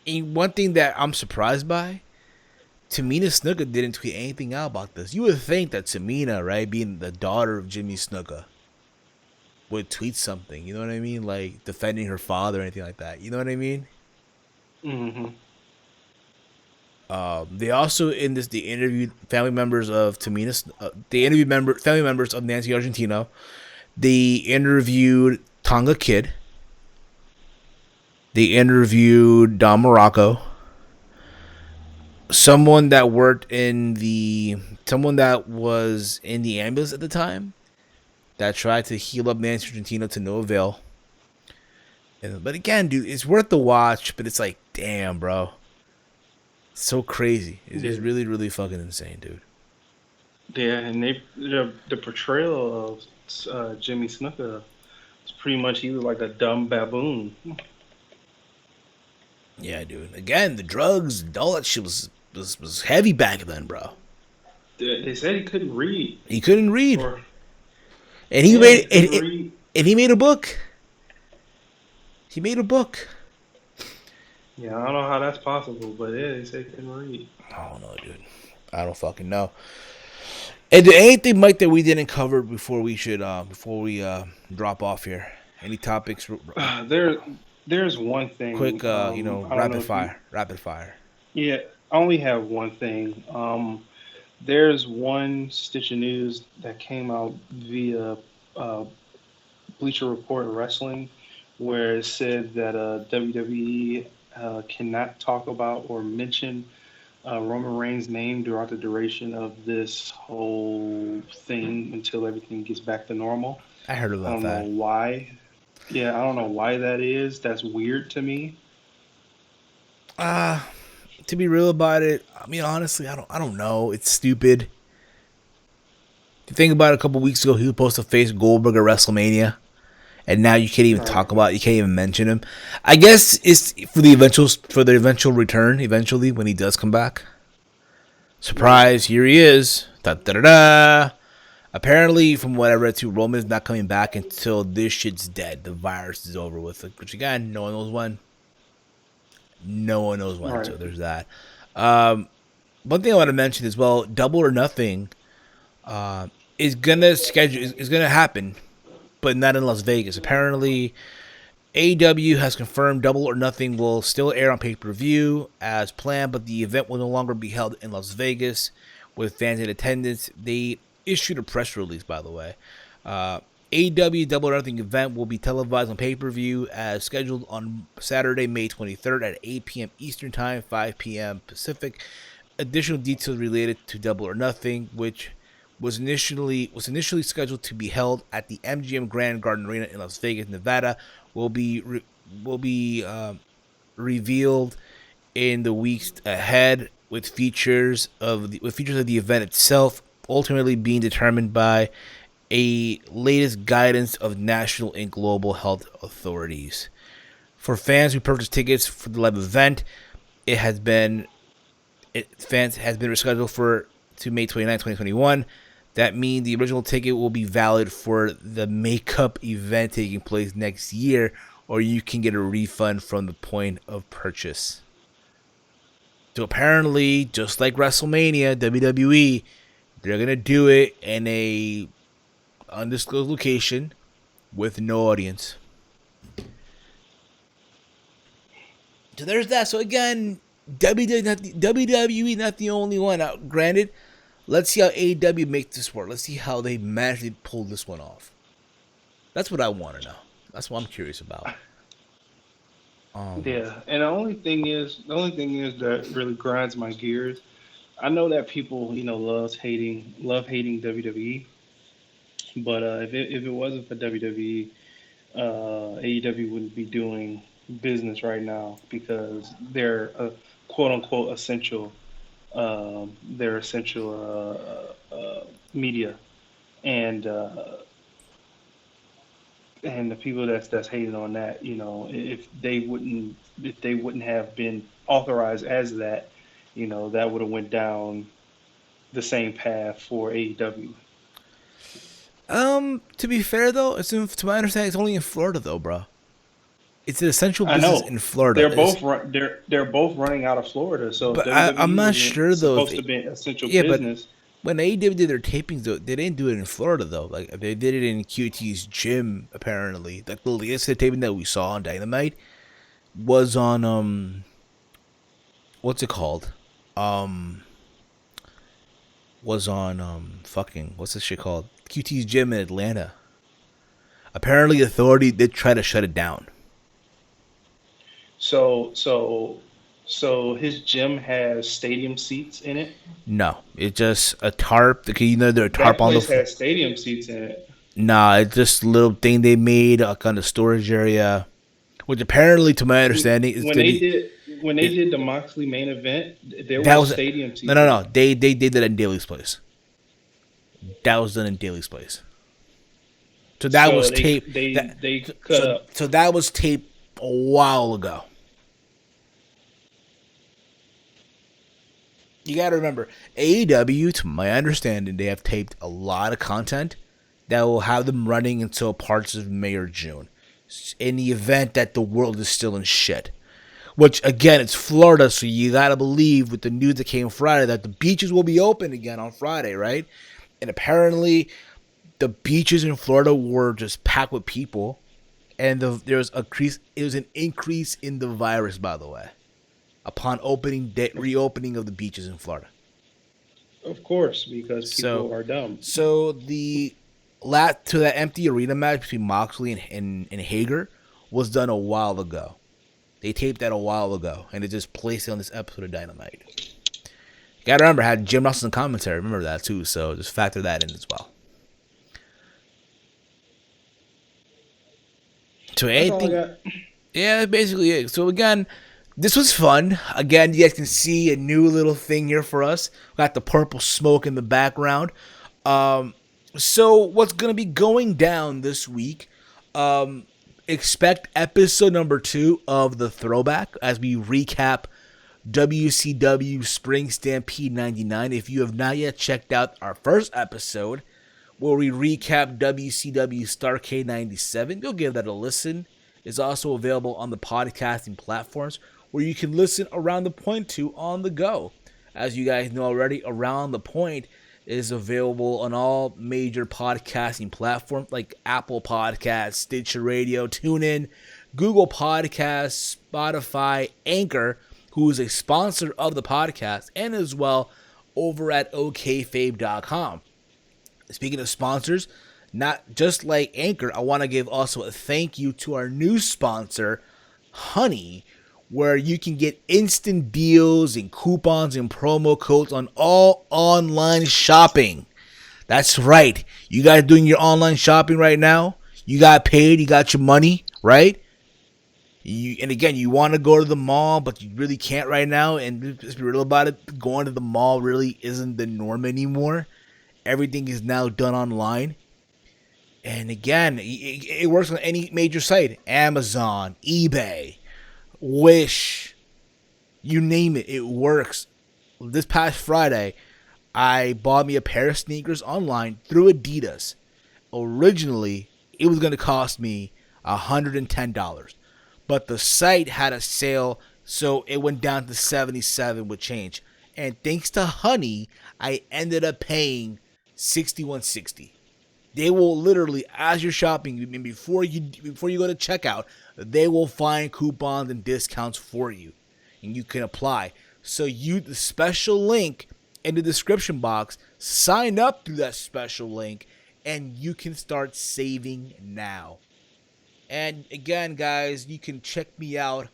And one thing that I'm surprised by, Tamina Snuka didn't tweet anything out about this. You would think that Tamina, right, being the daughter of Jimmy Snuka, would tweet something. You know what I mean? Like defending her father or anything like that. You know what I mean? Mm-hmm. They also they interviewed family members of Tamina. They interviewed family members of Nancy Argentino. They interviewed Tonga Kid. They interviewed Don Morocco. Someone that was in the ambulance at the time that tried to heal up Nancy Argentino to no avail. But again, dude, it's worth the watch. But it's like, damn, bro, it's so crazy. It's really, really fucking insane, dude. Yeah, and the portrayal of Jimmy Snuka is pretty much he was like a dumb baboon. Yeah, dude. Again, the drugs, all that shit was heavy back then, bro. They said he couldn't read. He couldn't read, Or and he yeah, made he couldn't read. and he made a book. He made a book. Yeah, I don't know how that's possible, but yeah, they said he couldn't read. I don't know, dude. I don't fucking know. And anything, Mike, that we didn't cover before we drop off here? Any topics? There's one thing. Quick, I don't know rapid fire. Yeah, I only have one thing. There's one stitch of news that came out via uh, Bleacher Report Wrestling, where it said that WWE cannot talk about or mention Roman Reigns' name throughout the duration of this whole thing until everything gets back to normal. I heard I about don't know that. why. Yeah, I don't know why that is. That's weird to me. Uh to be real about it, I mean, honestly, I don't know. It's stupid. If you think about it, a couple weeks ago, he was supposed to face Goldberg at WrestleMania, and now you can't even Right. talk about it. You can't even mention him. I guess it's for the eventual return. Eventually, when he does come back, Right. surprise! Here he is. Da da da da. Apparently, from what I read too, Roman's not coming back until this shit's dead. The virus is over with. Which again, no one knows when. No one knows when. Right. So there's that. Um, One thing I want to mention as well: Double or Nothing is gonna happen, but not in Las Vegas. Apparently, AEW has confirmed Double or Nothing will still air on pay-per-view as planned, but the event will no longer be held in Las Vegas with fans in attendance. They issued a press release, by the way. AEW Double or Nothing event will be televised on pay-per-view as scheduled on Saturday, May 23rd at 8 p.m. Eastern Time, 5 p.m. Pacific. Additional details related to Double or Nothing, which was initially scheduled to be held at the MGM Grand Garden Arena in Las Vegas, Nevada, will be revealed in the weeks ahead, with features of the event itself ultimately being determined by a latest guidance of national and global health authorities. For fans who purchased tickets for the live event, it has been rescheduled to May 29, 2021. That means the original ticket will be valid for the makeup event taking place next year, or you can get a refund from the point of purchase. So apparently, just like WrestleMania, WWE, they're gonna do it in a undisclosed location with no audience. So there's that. So again, WWE not the only one. Now, granted, let's see how AEW makes this work. Let's see how they manage to pull this one off. That's what I want to know. That's what I'm curious about. Yeah, and the only thing is that really grinds my gears. I know that people, love hating WWE, but if it wasn't for WWE, AEW wouldn't be doing business right now because they're a quote unquote essential. They're essential media, and and the people that's hating on that, if they wouldn't have been authorized as that, that would have went down the same path for AEW. To be fair though, to my understanding, it's only in Florida though, bro. It's an essential I business know in Florida. they're both running out of Florida, so if But I'm WWE not wasn't sure though if supposed to be an essential yeah, but business. when AEW did their tapings though, they didn't do it in Florida though. Like they did it in QT's gym apparently. Like the latest taping that we saw on Dynamite was on what's it called? Um was on fucking what's this shit called? QT's gym in Atlanta. Apparently authority did try to shut it down. So so so his gym has stadium seats in it. No, it's just a tarp. Okay, there's a tarp That on the place floor. has stadium seats in it. Nah, it's just a little thing they made like on the storage area, which apparently, to my understanding, is When gonna they be. did when they It, did the Moxley main event, there that was was stadium no, seats no, in no. it. They did that in Daly's place. That was done in Daly's place. So that So was they taped. they That they cut so up. so that was taped a while ago. You got to remember, AEW, to my understanding, they have taped a lot of content that will have them running until parts of May or June. In the event that the world is still in shit. Which, again, it's Florida, so you got to believe with the news that came Friday that the beaches will be open again on Friday, right? And apparently, the beaches in Florida were just packed with people. And there was it was an increase in the virus, by the way, upon reopening of the beaches in Florida. Of course, because So, people are dumb. the last to that empty arena match between Moxley and Hager was done a while ago. They taped that a while ago, and they just placed it on this episode of Dynamite. Gotta remember, I had Jim Ross in commentary. Remember that too, so just factor that in as well. So That's all I anything, got. yeah, that's basically it. So again, this was fun. Again, you guys can see a new little thing here for us. We got the purple smoke in the background. Um, so what's gonna be going down this week? Um, expect episode number 2 of the throwback as we recap WCW Spring Stampede 99. If you have not yet checked out our first episode, where we recap WCW Starrcade 97, go give that a listen. It's also available on the podcasting platforms where you can listen Around the Point to on the go. As you guys know already, Around the Point is available on all major podcasting platforms like Apple Podcasts, Stitcher Radio, TuneIn, Google Podcasts, Spotify, Anchor, who is a sponsor of the podcast, and as well over at okfabe.com. Speaking of sponsors, not just like Anchor, I want to give also a thank you to our new sponsor, Honey, where you can get instant deals and coupons and promo codes on all online shopping. That's right. You guys doing your online shopping right now? You got paid, you got your money, right? And again, you want to go to the mall, but you really can't right now. And just be real about it, going to the mall really isn't the norm anymore. Everything is now done online. And again, it works on any major site. Amazon, eBay, Wish, you name it, it works. This past Friday, I bought me a pair of sneakers online through Adidas. Originally, it was going to cost me $110. But the site had a sale, so it went down to 77 with change. And thanks to Honey, I ended up paying 61.60. They will literally, as you're shopping, before you go to checkout, they will find coupons and discounts for you, and you can apply. So use the special link in the description box. Sign up through that special link, and you can start saving now. And again, guys, you can check me out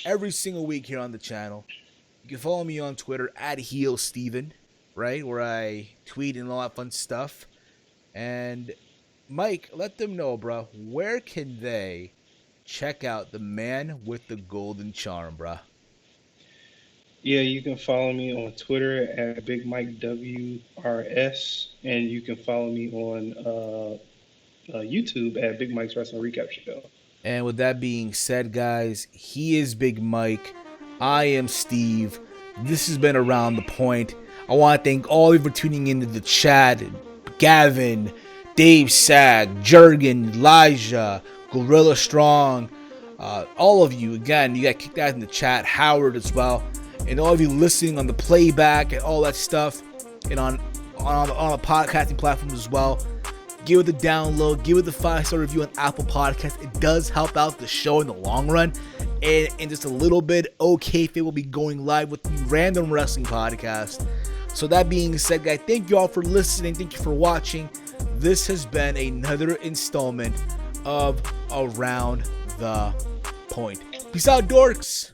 every single week here on the channel. You can follow me on Twitter at HeelSteven, right, where I tweet and all that fun stuff. And Mike, let them know, bro, where can they check out the man with the golden charm, bro? Yeah, you can follow me on Twitter at Big Mike WRS, and you can follow me on YouTube at Big Mike's Wrestling Recap Show. And with that being said, guys, he is Big Mike. I am Steve. This has been Around the Point. I want to thank all of you for tuning into the chat. Gavin, Dave Sag, Jurgen, Elijah, Gorilla Strong, all of you. Again, you got kicked out in the chat. Howard as well. And all of you listening on the playback and all that stuff. And on the podcasting platforms as well. Give it a download. Give it a 5-star review on Apple Podcasts. It does help out the show in the long run. And in just a little bit, OK Fit will be going live with the Random Wrestling Podcast. So that being said, guys, thank you all for listening. Thank you for watching. This has been another installment of Around the Point. Peace out, dorks.